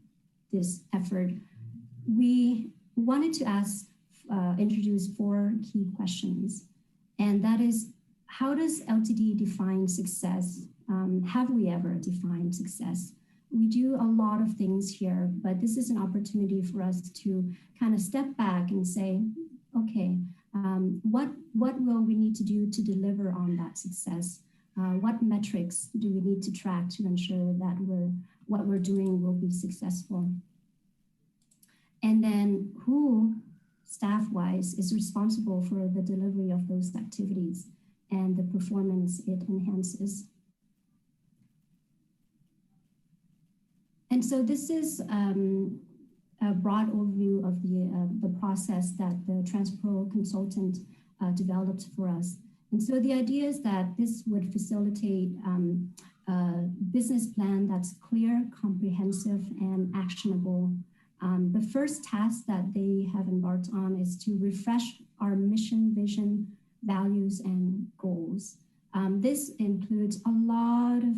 this effort, we wanted to introduce 4 key questions. And that is, how does LTD define success? Have we ever defined success? We do a lot of things here, but this is an opportunity for us to kind of step back and say, okay, what will we need to do to deliver on that success? What metrics do we need to track to ensure that what we're doing will be successful? And then who, staff-wise, is responsible for the delivery of those activities and the performance it enhances? And so this is a broad overview of the process that the TransPro consultant developed for us. And so the idea is that this would facilitate a business plan that's clear, comprehensive, and actionable. The first task that they have embarked on is to refresh our mission, vision, values, and goals. This includes a lot of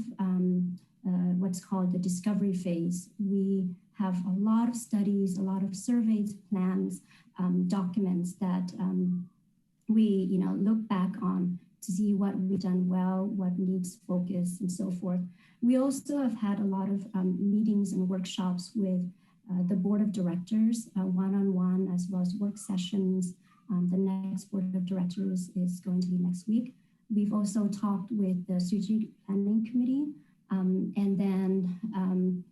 what's called the discovery phase. We have a lot of studies, a lot of surveys, plans, documents that we look back on to see what we've done well, what needs focus, and so forth. We also have had a lot of meetings and workshops with the board of directors, one-on-one, as well as work sessions. The next board of directors is going to be next week. We've also talked with the strategic planning committee. And then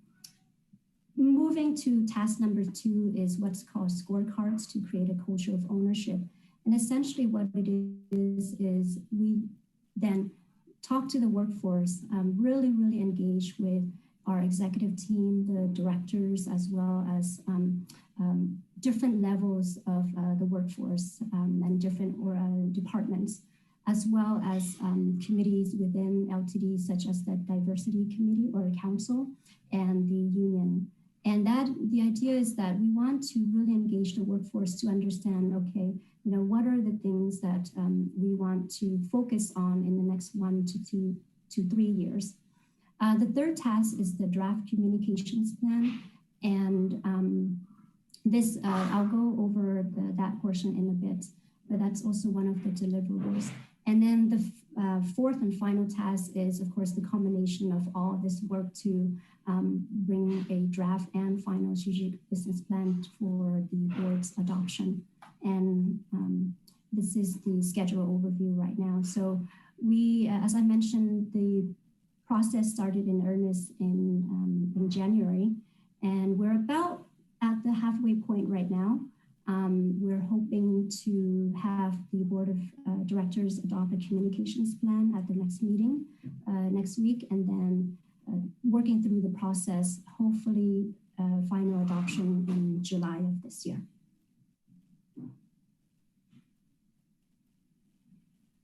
moving to task number 2 is what's called scorecards to create a culture of ownership. And essentially what it is we then talk to the workforce, really engage with our executive team, the directors, as well as different levels of the workforce and different departments, as well as committees within LTD, such as the diversity committee or council and the union. And the idea is that we want to really engage the workforce to understand, okay, what are the things that we want to focus on in the next 1 to 3 years. The third task is the draft communications plan. And this, I'll go over that portion in a bit, but that's also one of the deliverables. And then the fourth and final task is, of course, the combination of all of this work to bring a draft and final strategic business plan for the board's adoption. And this is the schedule overview right now. So we, as I mentioned, the process started in earnest in January, and we're about at the halfway point right now. We're hoping to have the board of directors adopt a communications plan at the next meeting next week, and then working through the process, hopefully final adoption in July of this year.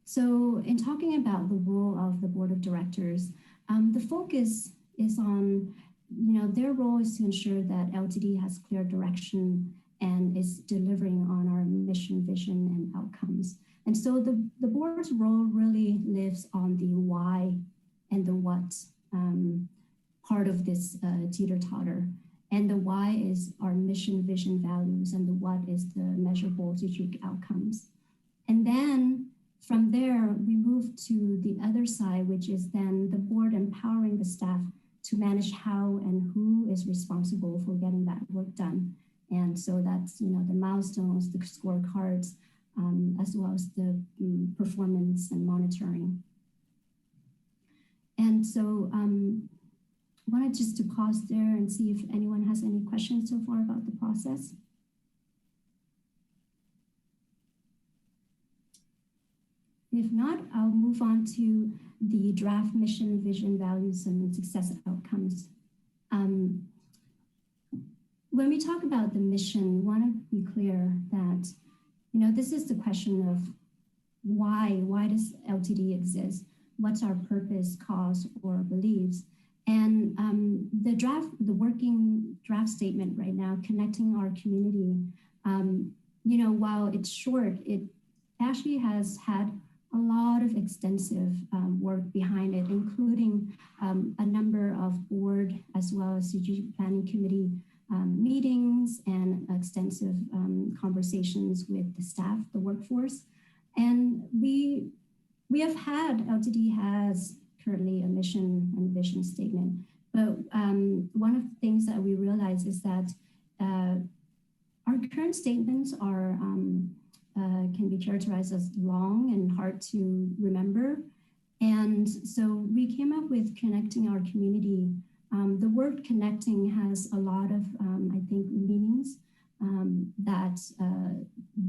So in talking about the role of the board of directors, the focus is on, their role is to ensure that LTD has clear direction and is delivering on our mission, vision, and outcomes. And so the board's role really lives on the why and the what part of this teeter-totter. And the why is our mission, vision, values, and the what is the measurable strategic outcomes. And then from there, we move to the other side, which is then the board empowering the staff to manage how and who is responsible for getting that work done. And so that's, the milestones, the scorecards, as well as the performance and monitoring. And so wanted just to pause there and see if anyone has any questions so far about the process. If not, I'll move on to the draft mission, vision, values, and success outcomes. When we talk about the mission, we want to be clear that, this is the question of why does LTD exist? What's our purpose, cause, or beliefs? And the working draft statement right now, connecting our community, while it's short, it actually has had a lot of extensive work behind it, including a number of board as well as strategic planning committee meetings and extensive conversations with the staff, the workforce. And we have had, LTD has currently a mission and vision statement, but one of the things that we realize is that our current statements are can be characterized as long and hard to remember. And so we came up with connecting our community. The word connecting has a lot of, I think, meanings that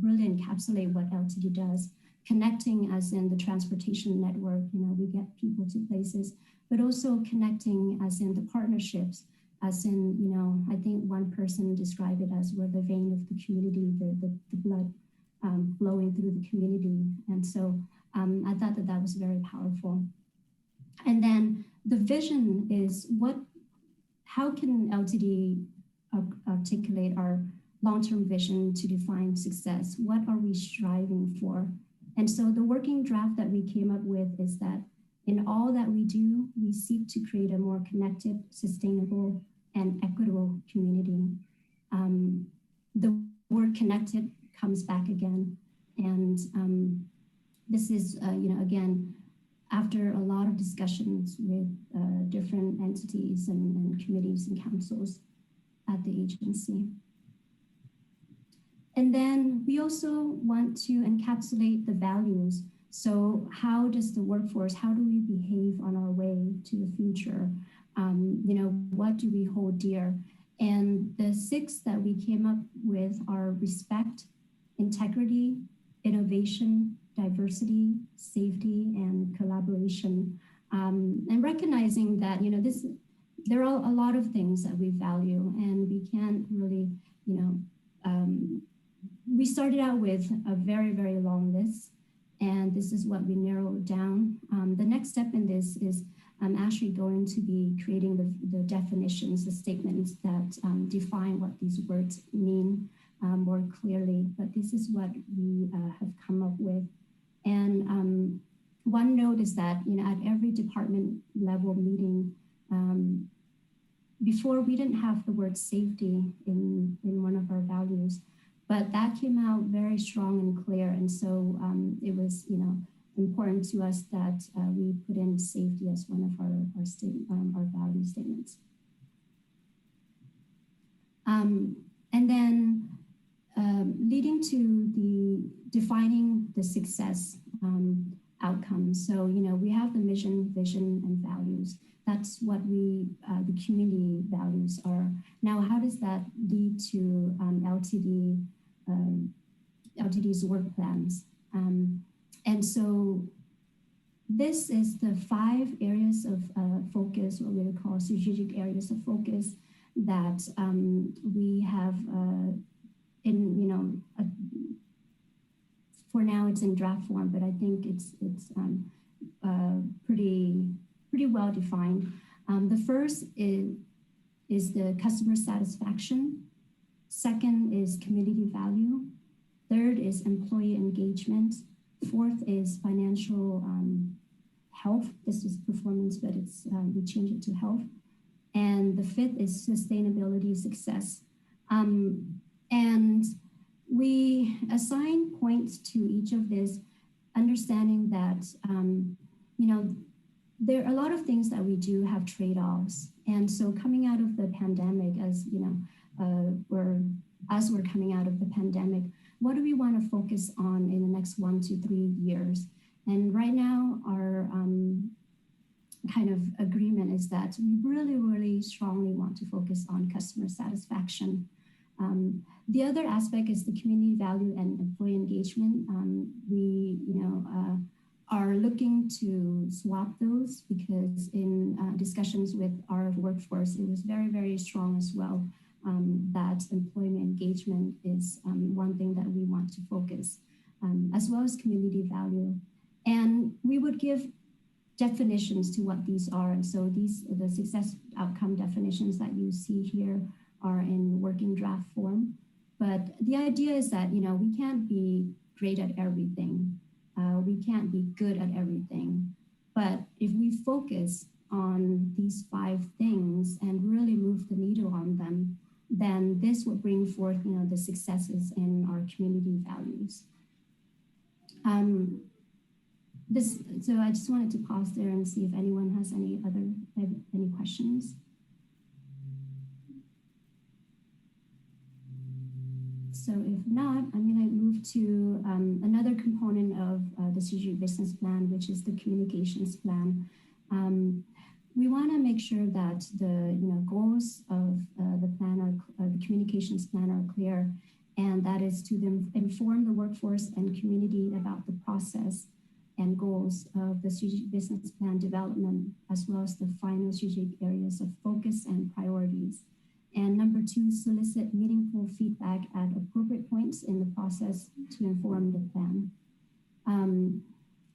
really encapsulate what LTD does. Connecting as in the transportation network, we get people to places, but also connecting as in the partnerships, as in, I think one person described it as we're the vein of the community, the blood flowing through the community. And so I thought that was very powerful. And then the vision is how can LTD articulate our long-term vision to define success? What are we striving for? And so the working draft that we came up with is that in all that we do, we seek to create a more connected, sustainable, and equitable community. The word connected comes back again. And this is, again, after a lot of discussions with different entities and committees and councils at the agency. And then we also want to encapsulate the values. So how does the workforce, how do we behave on our way to the future? What do we hold dear? And the 6 that we came up with are respect, integrity, innovation, diversity, safety, and collaboration. And recognizing that, there are a lot of things that we value, and we can't really, we started out with a very, very long list, and this is what we narrowed down. The next step in this is I'm actually going to be creating the definitions, the statements that define what these words mean more clearly, but this is what we have come up with. And one note is that, at every department level meeting, before we didn't have the word safety in one of our values, but that came out very strong and clear. And so it was, important to us that we put in safety as one of our value statements. And then leading to the defining the success outcomes. So, we have the mission, vision, and values. That's what the community values are. Now, how does that lead to LTD's work plans? And so this is the 5 areas of focus, what we would call strategic areas of focus that we have for now it's in draft form, but I think it's pretty well defined. The first is the customer satisfaction. Second is community value. Third is employee engagement. Fourth is financial health. This is performance, but it's we change it to health. And the fifth is sustainability success. And we assign points to each of this, understanding that, you know, there are a lot of things that we do have trade-offs. And so coming out of the pandemic, as you know, we're coming out of the pandemic, what do we want to focus on in the next 1 to 3 years? And right now, our kind of agreement is that we really, really strongly want to focus on customer satisfaction. The other aspect is the community value and employee engagement. We, are looking to swap those because in discussions with our workforce, it was very, very strong as well. That employment engagement is one thing that we want to focus, as well as community value. And we would give definitions to what these are. And so the success outcome definitions that you see here are in working draft form. But the idea is that, we can't be great at everything. We can't be good at everything. But if we focus on these 5 things and really move the needle on them, then this will bring forth, the successes in our community values. So I just wanted to pause there and see if anyone has any questions. So if not, I'm going to move to another component of the strategic business plan, which is the communications plan. We want to make sure that the goals of the plan the communications plan are clear, and that is to inform the workforce and community about the process and goals of the strategic business plan development, as well as the final strategic areas of focus and priorities. And number 2, solicit meaningful feedback at appropriate points in the process to inform the plan.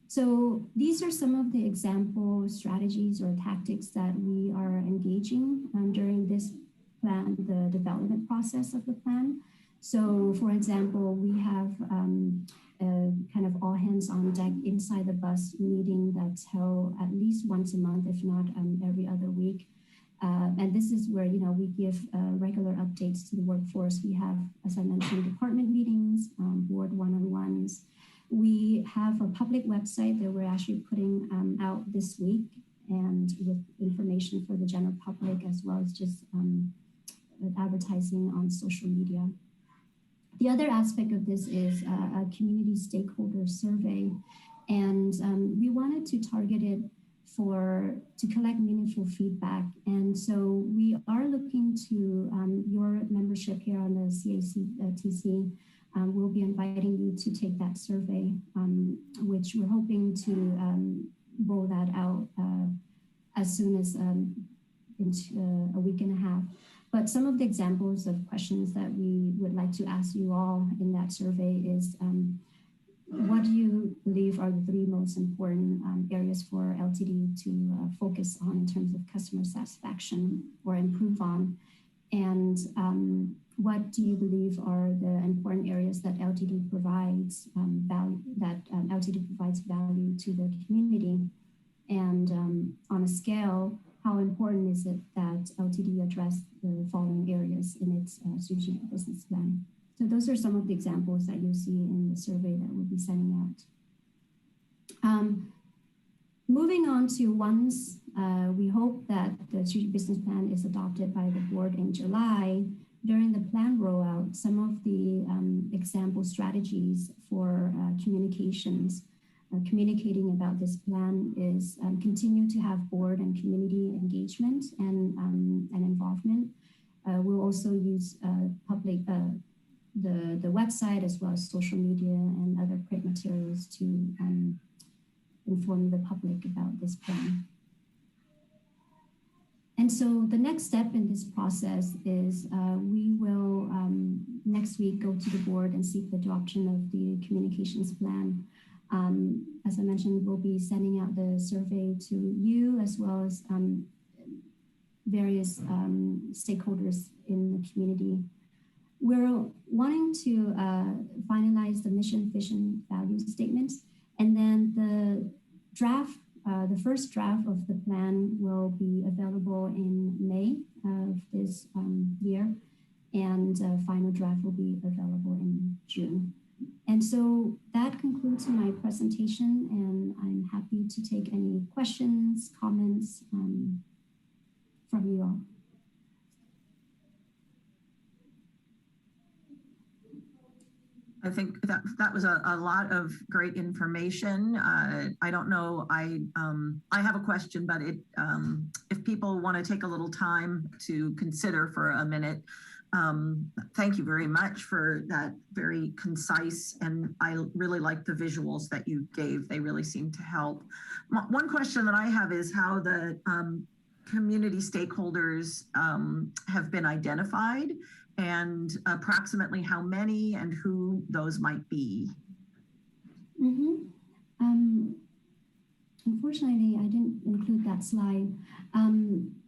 So these are some of the example strategies or tactics that we are engaging during this plan, the development process of the plan. So for example, we have a kind of all hands on deck inside the bus meeting that's held at least once a month, if not every other week. And this is where, we give regular updates to the workforce. We have, as I mentioned, department meetings, board one-on-ones. We have a public website that we're actually putting out this week, and with information for the general public, as well as just advertising on social media. The other aspect of this is a community stakeholder survey. And we wanted to target it to collect meaningful feedback. And so we are looking to your membership here on the CACTC. We'll be inviting you to take that survey, which we're hoping to roll that out as soon as in a week and a half. But some of the examples of questions that we would like to ask you all in that survey is, what do you believe are the 3 most important areas for LTD to focus on in terms of customer satisfaction or improve on? And what do you believe are the important areas that LTD provides value to the community? And on a scale, how important is it that LTD address the following areas in its strategic business plan? So those are some of the examples that you'll see in the survey that we'll be sending out. Moving on to once we hope that the strategic business plan is adopted by the board in July. During the plan rollout, some of the example strategies for communications, communicating about this plan is continue to have board and community engagement and involvement. We'll also use public the website, as well as social media and other print materials to inform the public about this plan. And so the next step in this process is we will next week go to the board and seek the adoption of the communications plan. As I mentioned, we'll be sending out the survey to you as well as various stakeholders in the community. We're wanting to finalize the mission, vision, value statements, and then the draft, the first draft of the plan will be available in May of this year, and final draft will be available in June. And so that concludes my presentation, and I'm happy to take any questions, comments from you all. I think that was a lot of great information. I don't know, I have a question, but if people want to take a little time to consider for a minute, thank you very much for that very concise, and I really like the visuals that you gave. They really seem to help. One question that I have is how the community stakeholders have been identified, and approximately how many and who those might be. Unfortunately, I didn't include that slide,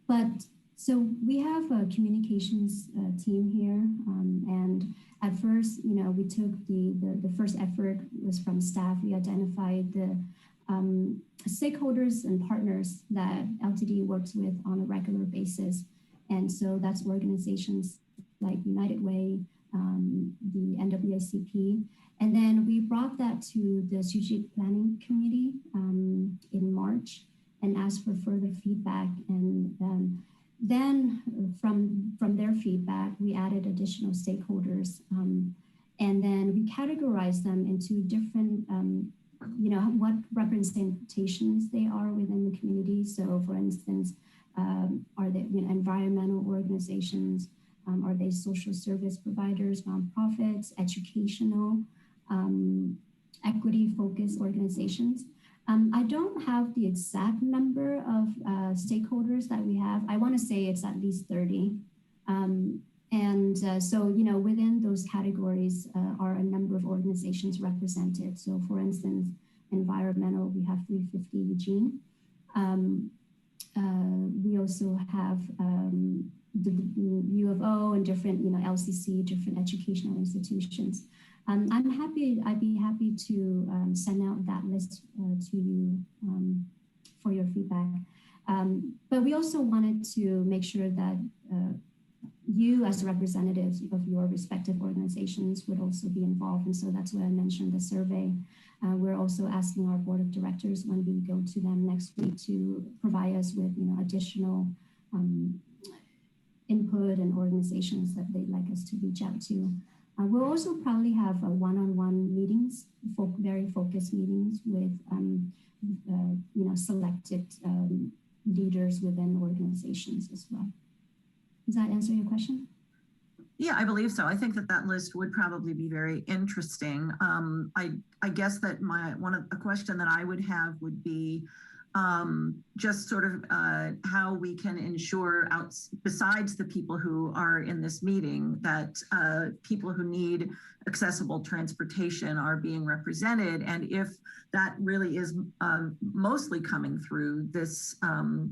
but so we have a communications team here, and at first, you know, we took the first effort was from staff. We identified the stakeholders and partners that LTD works with on a regular basis, and so that's organizations like United Way, the NAACP, and then we brought that to the strategic planning committee in March and asked for further feedback, and then from their feedback, we added additional stakeholders, and then we categorized them into different, you know, what representations they are within the community. So for instance, are they, you know, environmental organizations? Are they social service providers, nonprofits, educational, equity-focused organizations? I don't have the exact number of stakeholders that we have. I want to say it's at least 30. So, you know, within those categories are a number of organizations represented. So for instance, environmental, we have 350 Eugene. We also have the U of O and different, you know, LCC, different educational institutions. I'd be happy to send out that list to you for your feedback. But we also wanted to make sure that you as representatives of your respective organizations would also be involved. And so that's why I mentioned the survey. We're also asking our board of directors when we go to them next week to provide us with, you know, additional input and organizations that they'd like us to reach out to. We'll also probably have one-on-one meetings, very focused meetings with, you know, selected leaders within organizations as well. Does that answer your question? Yeah, I believe so. I think that list would probably be very interesting. I guess that a question that I would have would be just sort of how we can ensure besides the people who are in this meeting that people who need accessible transportation are being represented, and if that really is mostly coming through this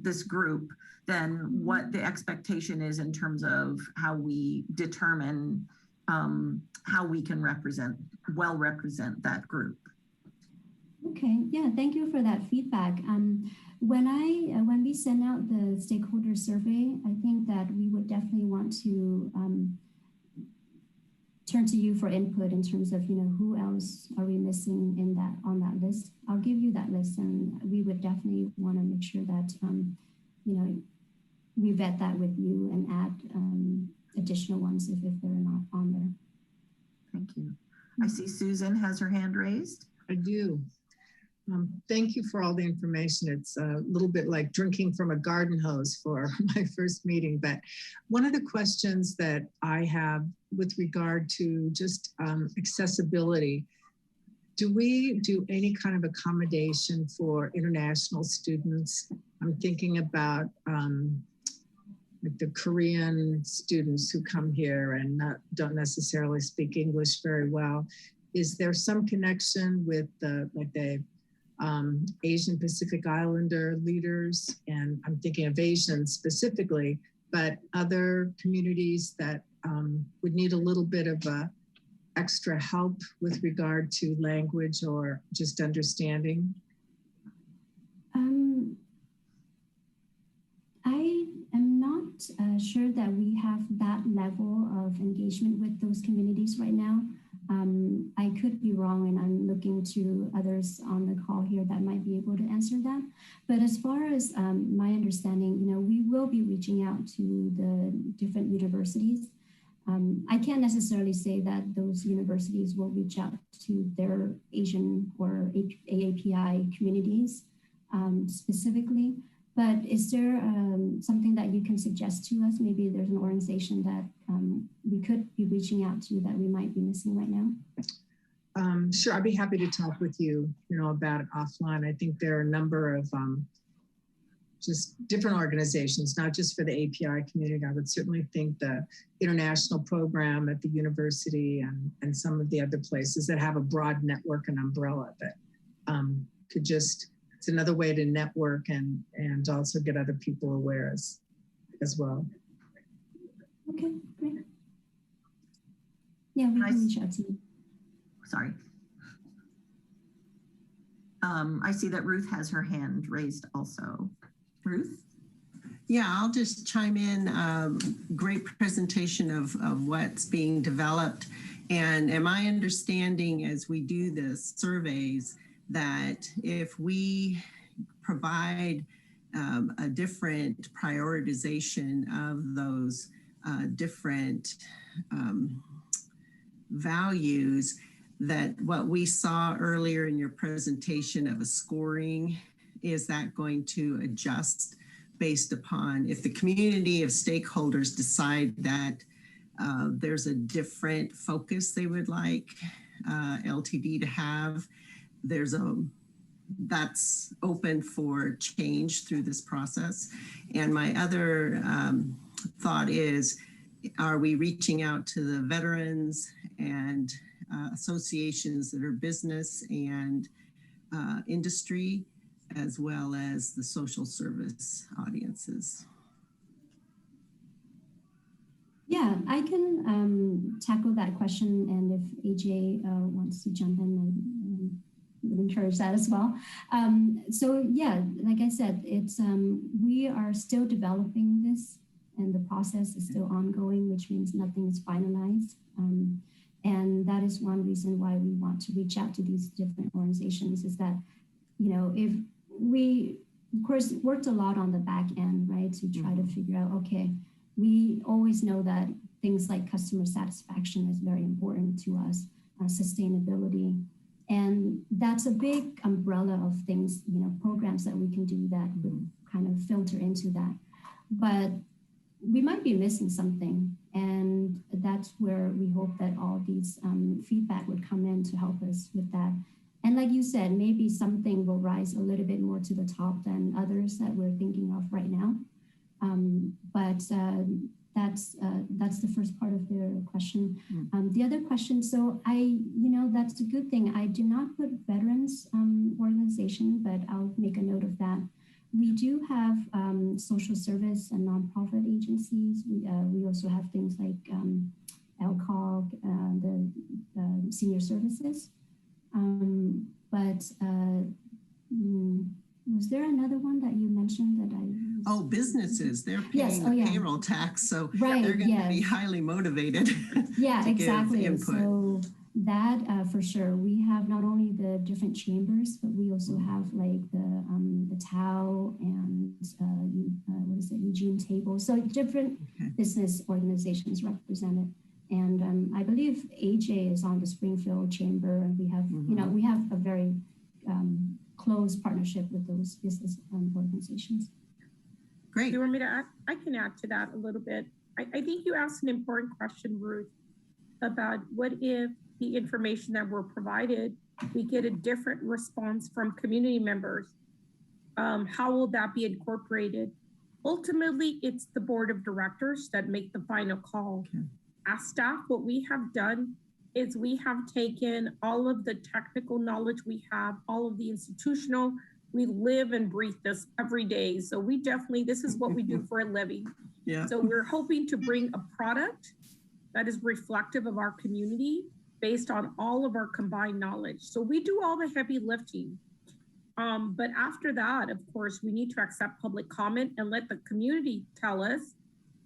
this group, then what the expectation is in terms of how we determine how we can represent that group. Okay, yeah, thank you for that feedback. When we send out the stakeholder survey, I think that we would definitely want to turn to you for input in terms of, you know, who else are we missing in on that list. I'll give you that list, and we would definitely want to make sure that you know, we vet that with you and add additional ones if they're not on there. Thank you. I see Susan has her hand raised. I do. Thank you for all the information. It's a little bit like drinking from a garden hose for my first meeting, but one of the questions that I have with regard to just accessibility, do we do any kind of accommodation for international students? I'm thinking about like the Korean students who come here and don't necessarily speak English very well. Is there some connection with the Asian Pacific Islander leaders? And I'm thinking of Asians specifically, but other communities that would need a little bit of extra help with regard to language or just understanding? I am not sure that we have that level of engagement with those communities right now. I could be wrong, and I'm looking to others on the call here that might be able to answer that. But as far as my understanding, we will be reaching out to the different universities. I can't necessarily say that those universities will reach out to their Asian or AAPI communities specifically. But is there something that you can suggest to us? Maybe there's an organization that we could be reaching out to that we might be missing right now? Sure, I'd be happy to talk with you, about it offline. I think there are a number of just different organizations, not just for the API community. I would certainly think the international program at the university and some of the other places that have a broad network and umbrella that could just, it's another way to network and also get other people aware as well. Okay, great. Yeah, we can reach out to you. Sorry. I see that Ruth has her hand raised also. Ruth? Yeah, I'll just chime in. Great presentation of what's being developed. And am I understanding as we do the surveys that if we provide a different prioritization of those different values, that what we saw earlier in your presentation of a scoring, is that going to adjust based upon if the community of stakeholders decide that there's a different focus they would like LTD to have, that's open for change through this process. And my other thought is, are we reaching out to the veterans and associations that are business and industry, as well as the social service audiences? Yeah, I can tackle that question, and if AJ wants to jump in, I would encourage that as well. So yeah, like I said, it's we are still developing this, and the process is still ongoing, which means nothing is finalized. And that is one reason why we want to reach out to these different organizations, is that, if we, of course, worked a lot on the back end, right, to try to figure out, okay, we always know that things like customer satisfaction is very important to us, sustainability. And that's a big umbrella of things, programs that we can do that would kind of filter into that. But we might be missing something. And that's where we hope that all these feedback would come in to help us with that. And like you said, maybe something will rise a little bit more to the top than others that we're thinking of right now. But that's the first part of the question. The other question, so that's a good thing. I do not put veterans organization, but I'll make a note of that. We do have social service and nonprofit agencies. We also have things like LCOG, the senior services. Was there another one that you mentioned that I... Oh, businesses, they're paying the payroll tax, so they're going to be highly motivated to exactly. give input. So that for sure, we have not only the different chambers, but we also have like the TAO and Eugene Table. So different business organizations represented. And I believe AJ is on the Springfield Chamber, and we have, we have a very close partnership with those business organizations. Great. Do you want me to add? I can add to that a little bit. I think you asked an important question, Ruth, about what if the information that we're provided, we get a different response from community members. How will that be incorporated? Ultimately, it's the board of directors that make the final call. Okay. As staff, what we have done is we have taken all of the technical knowledge we have, all of the institutional, we live and breathe this every day. So we definitely, this is what we do for a living. Yeah. So we're hoping to bring a product that is reflective of our community based on all of our combined knowledge. So we do all the heavy lifting. But after that, of course, we need to accept public comment and let the community tell us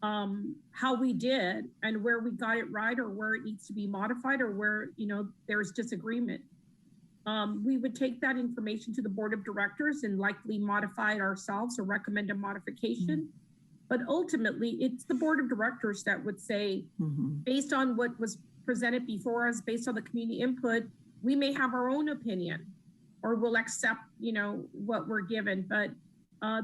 how we did and where we got it right or where it needs to be modified or where, you know, there's disagreement. We would take that information to the board of directors and likely modify it ourselves or recommend a modification. But ultimately, it's the board of directors that would say, based on what was presented before us, based on the community input, we may have our own opinion or we'll accept, you know, what we're given. But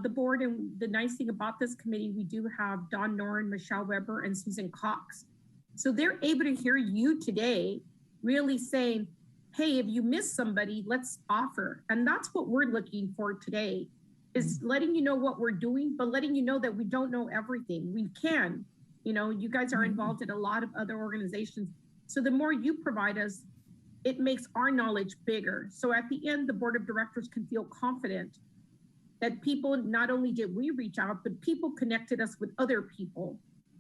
the board, and the nice thing about this committee, we do have Don Noren, Michelle Weber, and Susan Cox. So they're able to hear you today really saying, hey, if you miss somebody, let's offer. And that's what we're looking for today, is letting you know what we're doing, but letting you know that we don't know everything. We can, you know, you guys are involved in a lot of other organizations. So the more you provide us, it makes our knowledge bigger. So at the end, the board of directors can feel confident that people, not only did we reach out, but people connected us with other people.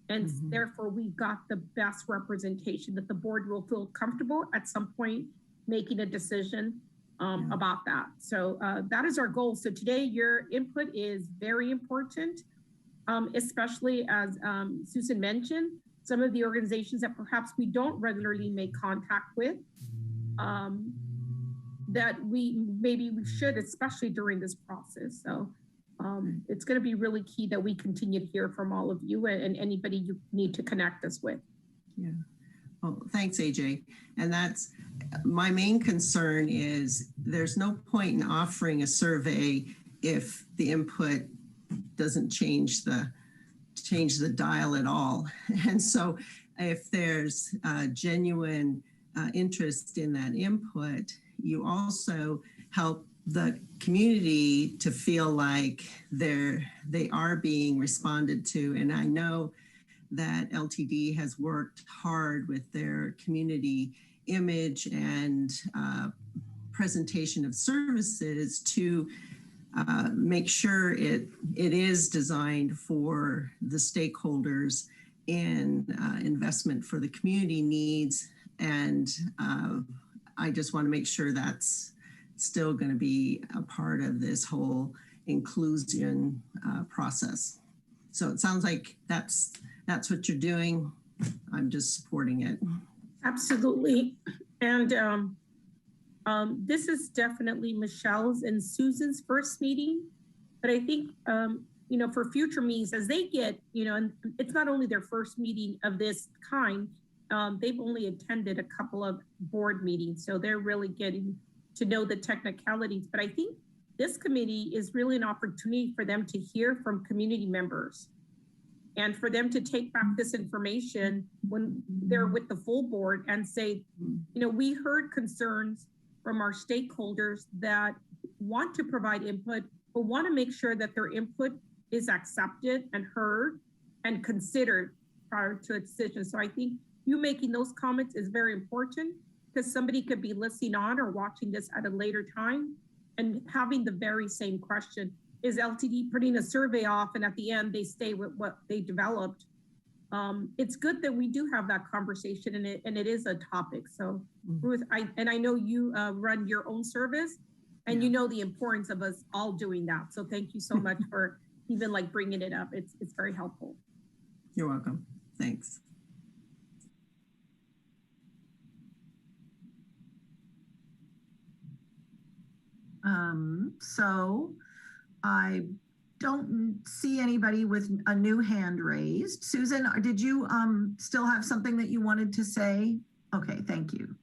And therefore we got the best representation, that the board will feel comfortable at some point making a decision about that. So that is our goal. So today your input is very important, especially as Susan mentioned, some of the organizations that perhaps we don't regularly make contact with, that maybe we should, especially during this process. So it's going to be really key that we continue to hear from all of you and anybody you need to connect us with. Yeah. Well, thanks, AJ. And that's my main concern, is there's no point in offering a survey if the input doesn't change the dial at all. And so if there's genuine interest in that input, you also help the community to feel like they are being responded to. And I know that LTD has worked hard with their community image and presentation of services to make sure it is designed for the stakeholders in investment for the community needs. And I just want to make sure that's still going to be a part of this whole inclusion process. So it sounds like that's what you're doing. I'm just supporting it. Absolutely. And this is definitely Michelle's and Susan's first meeting, but I think, you know, for future meetings, as they get, you know, and it's not only their first meeting of this kind, they've only attended a couple of board meetings, so they're really getting to know the technicalities. But I think this committee is really an opportunity for them to hear from community members and for them to take back this information when they're with the full board and say, you know, we heard concerns from our stakeholders that want to provide input, but want to make sure that their input is accepted and heard and considered prior to a decision. So I think you making those comments is very important, because somebody could be listening on or watching this at a later time and having the very same question. Is LTD putting a survey off and at the end they stay with what they developed? It's good that we do have that conversation, and it is a topic. So Ruth, I know you run your own service, and you know the importance of us all doing that. So thank you so much for even like bringing it up. It's very helpful. You're welcome. Thanks. So I don't see anybody with a new hand raised. Susan, did you still have something that you wanted to say? Okay, thank you.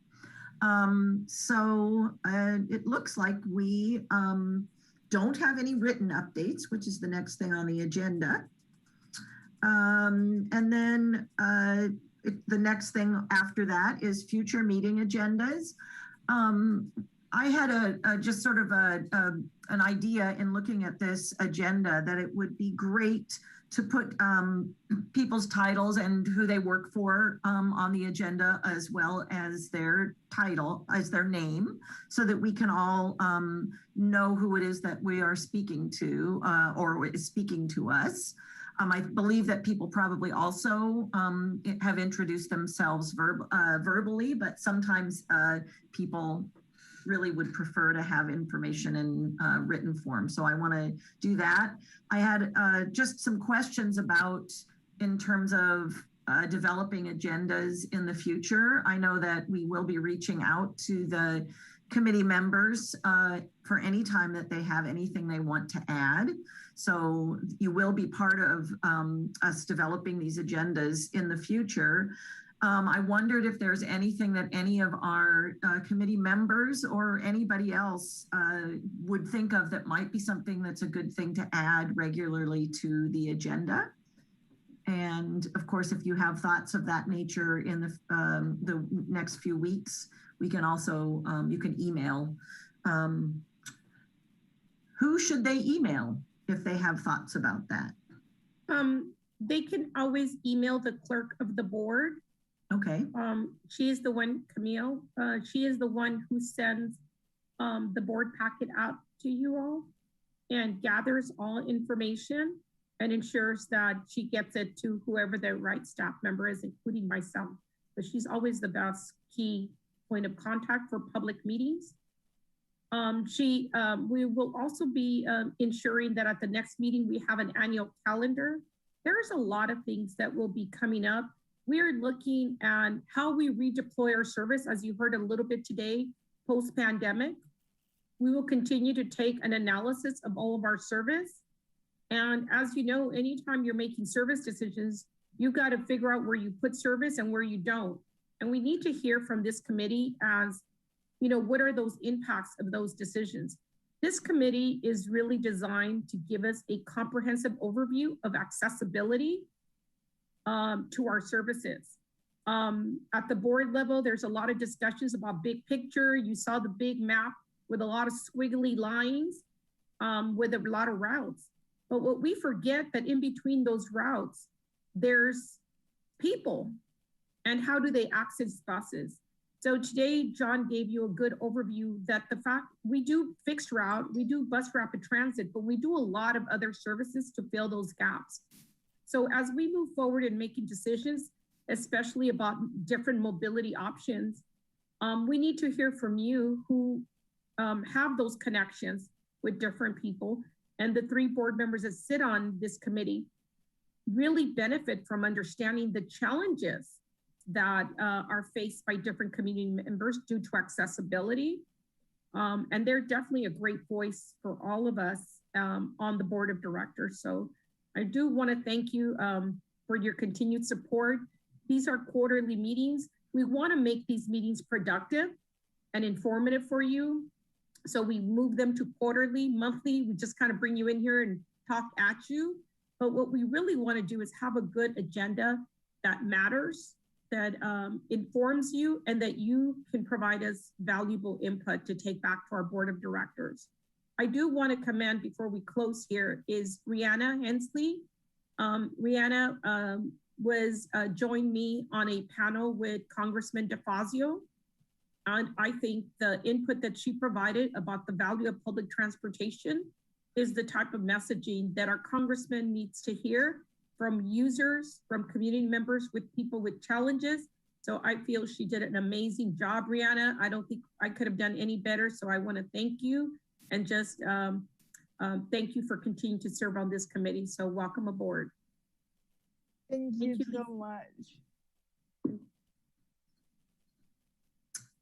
So it looks like we don't have any written updates, which is the next thing on the agenda. And then the next thing after that is future meeting agendas. I had just sort of an idea in looking at this agenda that it would be great to put people's titles and who they work for on the agenda, as well as their title, as their name, so that we can all know who it is that we are speaking to or is speaking to us. I believe that people probably also have introduced themselves verbally, but sometimes people really would prefer to have information in written form. So I want to do that. I had just some questions about in terms of developing agendas in the future. I know that we will be reaching out to the committee members for any time that they have anything they want to add. So you will be part of us developing these agendas in the future. I wondered if there's anything that any of our committee members or anybody else would think of that might be something that's a good thing to add regularly to the agenda. And of course, if you have thoughts of that nature in the next few weeks, we can also, you can email. Who should they email if they have thoughts about that? They can always email the clerk of the board. Okay. She is the one, Camille, she is the one who sends the board packet out to you all and gathers all information and ensures that she gets it to whoever the right staff member is, including myself. But she's always the best key point of contact for public meetings. We will also be ensuring that at the next meeting, we have an annual calendar. There's a lot of things that will be coming up. We're looking at how we redeploy our service, as you heard a little bit today, post-pandemic. We will continue to take an analysis of all of our service. And as you know, anytime you're making service decisions, you've got to figure out where you put service and where you don't. And we need to hear from this committee as, you know, what are those impacts of those decisions? This committee is really designed to give us a comprehensive overview of accessibility to our services. At the board level, there's a lot of discussions about big picture. You saw the big map with a lot of squiggly lines with a lot of routes. But what we forget that in between those routes, there's people and how do they access buses? So today, John gave you a good overview that the fact we do fixed route, we do bus rapid transit, but we do a lot of other services to fill those gaps. So as we move forward in making decisions, especially about different mobility options, we need to hear from you who have those connections with different people. And the 3 board members that sit on this committee really benefit from understanding the challenges that are faced by different community members due to accessibility. And they're definitely a great voice for all of us on the board of directors. So I do want to thank you for your continued support. These are quarterly meetings. We want to make these meetings productive and informative for you. So we move them to quarterly, monthly. We just kind of bring you in here and talk at you. But what we really want to do is have a good agenda that matters, that informs you, and that you can provide us valuable input to take back to our board of directors. I do want to commend, before we close here, is Rihanna Hensley. Rihanna joined me on a panel with Congressman DeFazio. And I think the input that she provided about the value of public transportation is the type of messaging that our congressman needs to hear from users, from community members, with people with challenges. So I feel she did an amazing job, Rihanna. I don't think I could have done any better. So I want to thank you and just thank you for continuing to serve on this committee. So welcome aboard. Thank you so much.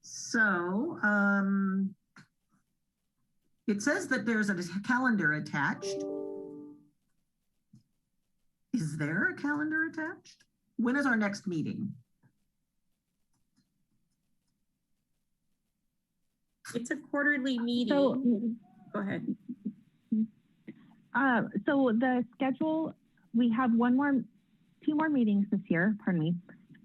So it says that there's a calendar attached. Is there a calendar attached? When is our next meeting? It's a quarterly meeting. So, go ahead. So the schedule, we have 2 more meetings this year, pardon me.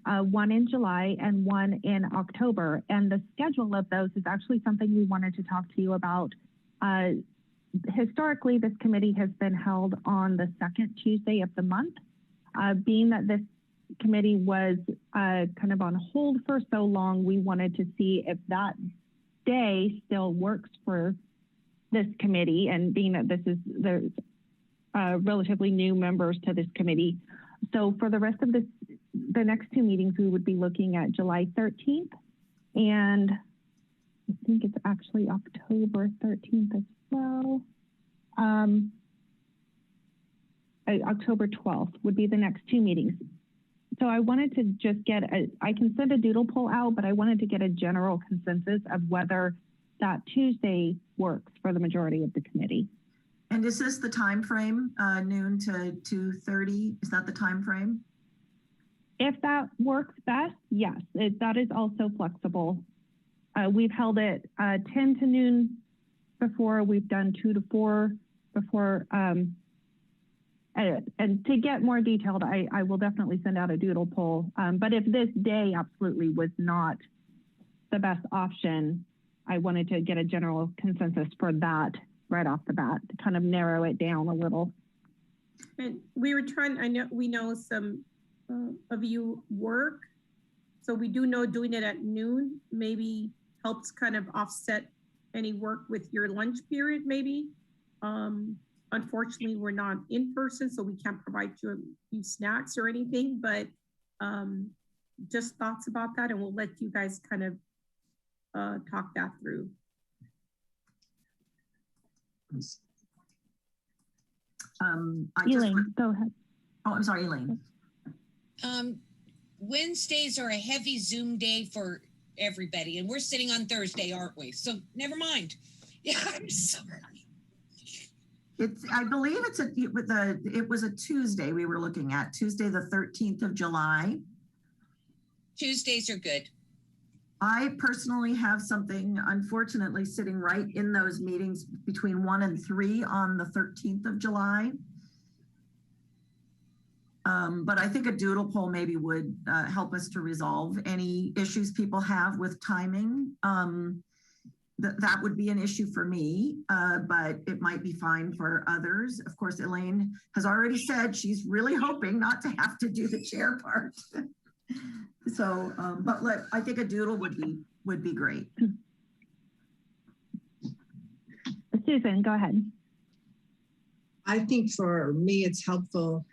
one in July and one in October. And the schedule of those is actually something we wanted to talk to you about. Historically, this committee has been held on the second Tuesday of the month. Being that this committee was kind of on hold for so long, we wanted to see if that day still works for this committee. And being that there's relatively new members to this committee. So for the rest of the next two meetings, we would be looking at July 13th, and I think it's actually October 13th as well. October 12th would be the next two meetings. So I wanted to just I can send a doodle poll out, but I wanted to get a general consensus of whether that Tuesday works for the majority of the committee. And is this the time frame, noon to 2:30? Is that the time frame? If that works best, yes, that is also flexible. We've held it 10 to noon before. We've done 2 to 4 before. And to get more detailed, I will definitely send out a doodle poll. But if this day absolutely was not the best option, I wanted to get a general consensus for that right off the bat to kind of narrow it down a little. And we were trying, we know some of you work. So we do know doing it at noon maybe helps kind of offset any work with your lunch period maybe. Unfortunately, we're not in person, so we can't provide you a few snacks or anything, but just thoughts about that, and we'll let you guys kind of talk that through. Elaine, go ahead. Oh, I'm sorry, Elaine. Wednesdays are a heavy Zoom day for everybody, and we're sitting on Thursday, aren't we? So never mind. Yeah, I'm sorry. I believe it was a Tuesday we were looking at, Tuesday the 13th of July. Tuesdays are good. I personally have something, unfortunately, sitting right in those meetings between 1 and 3 on the 13th of July. But I think a doodle poll maybe would help us to resolve any issues people have with timing. That would be an issue for me, but it might be fine for others. Of course, Elaine has already said she's really hoping not to have to do the chair part. So, but I think a doodle would be great. Susan, go ahead. I think for me, it's helpful,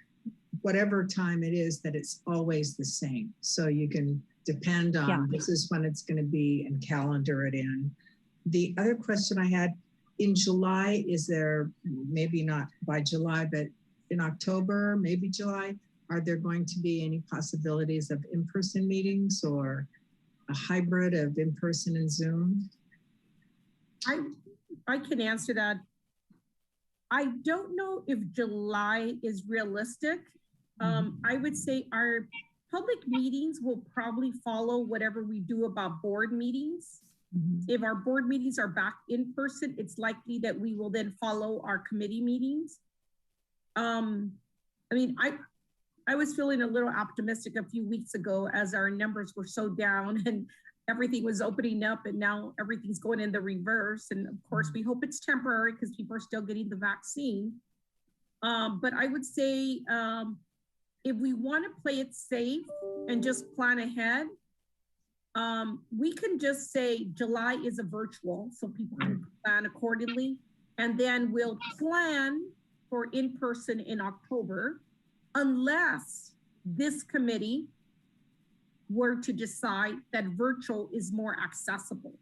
whatever time it is, that it's always the same. So you can depend on this is when it's going to be and calendar it in. The other question I had, in July, is there, maybe not by July, but in October, maybe July, are there going to be any possibilities of in-person meetings or a hybrid of in-person and Zoom? I can answer that. I don't know if July is realistic. I would say our public meetings will probably follow whatever we do about board meetings. If our board meetings are back in person, it's likely that we will then follow our committee meetings. I mean, I was feeling a little optimistic a few weeks ago as our numbers were so down and everything was opening up, and now everything's going in the reverse. And of course, we hope it's temporary because people are still getting the vaccine. But I would say if we want to play it safe and just plan ahead, we can just say July is a virtual, so people can plan accordingly. And then we'll plan for in-person in October, unless this committee were to decide that virtual is more accessible.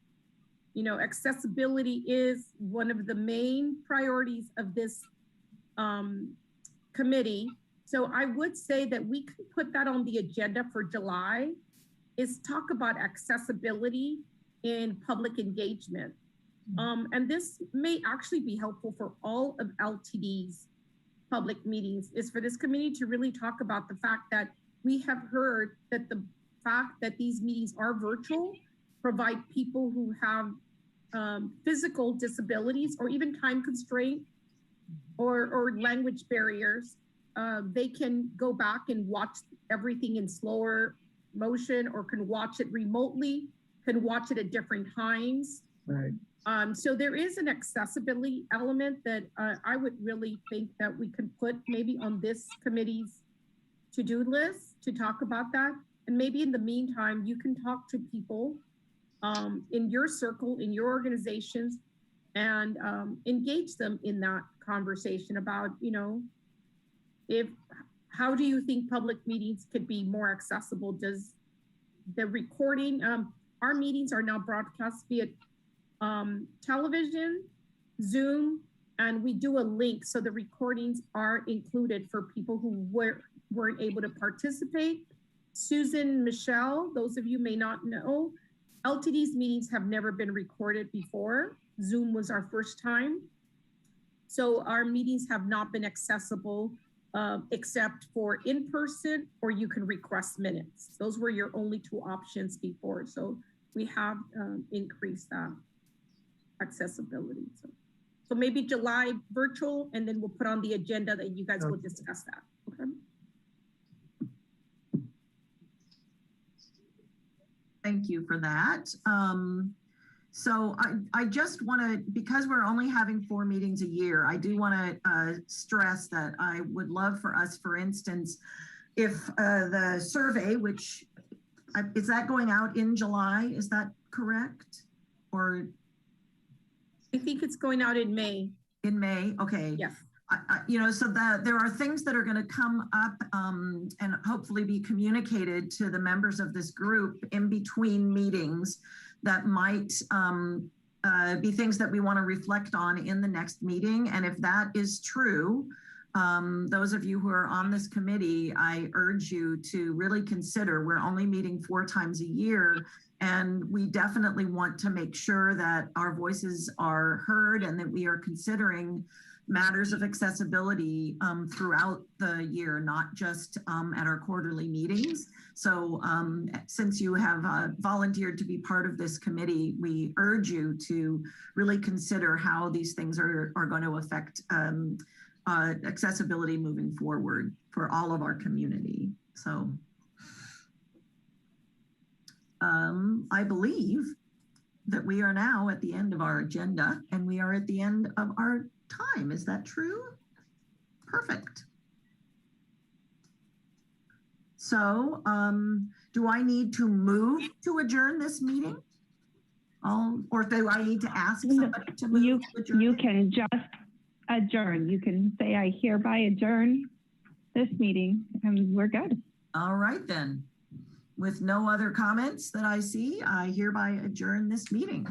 You know, accessibility is one of the main priorities of this committee. So I would say that we could put that on the agenda for July, is talk about accessibility in public engagement. And this may actually be helpful for all of LTD's public meetings, is for this committee to really talk about the fact that we have heard that the fact that these meetings are virtual provide people who have physical disabilities or even time constraint or language barriers. They can go back and watch everything in slower motion or can watch it remotely, can watch it at different times. Right. So there is an accessibility element that I would really think that we could put maybe on this committee's to-do list to talk about that. And maybe in the meantime, you can talk to people in your circle, in your organizations, and engage them in that conversation about, how do you think public meetings could be more accessible? Does the recording, our meetings are now broadcast via television, Zoom, and we do a link so the recordings are included for people who weren't able to participate. Susan, Michelle, those of you may not know, LTD's meetings have never been recorded before. Zoom was our first time. So our meetings have not been accessible except for in-person, or you can request minutes. Those were your only two options before. So we have increased that accessibility. So maybe July virtual, and then we'll put on the agenda that you guys will discuss that, okay? Thank you for that. So I just want to, because we're only having 4 meetings a year, I do want to stress that I would love for us, for instance, if the survey, which is that going out in July, is that correct? Or? I think it's going out in May. In May, okay. Yes. So there are things that are going to come up and hopefully be communicated to the members of this group in between meetings that might be things that we want to reflect on in the next meeting. And if that is true, those of you who are on this committee, I urge you to really consider, we're only meeting 4 times a year, and we definitely want to make sure that our voices are heard and that we are considering matters of accessibility throughout the year, not just at our quarterly meetings. So since you have volunteered to be part of this committee, we urge you to really consider how these things are going to affect accessibility moving forward for all of our community. So I believe that we are now at the end of our agenda, and we are at the end of our time. Is that true? Perfect. So do I need to move to adjourn this meeting? Or do I need to ask somebody to move to adjourn? You can just adjourn. You can say, I hereby adjourn this meeting, and we're good. All right then. With no other comments that I see, I hereby adjourn this meeting.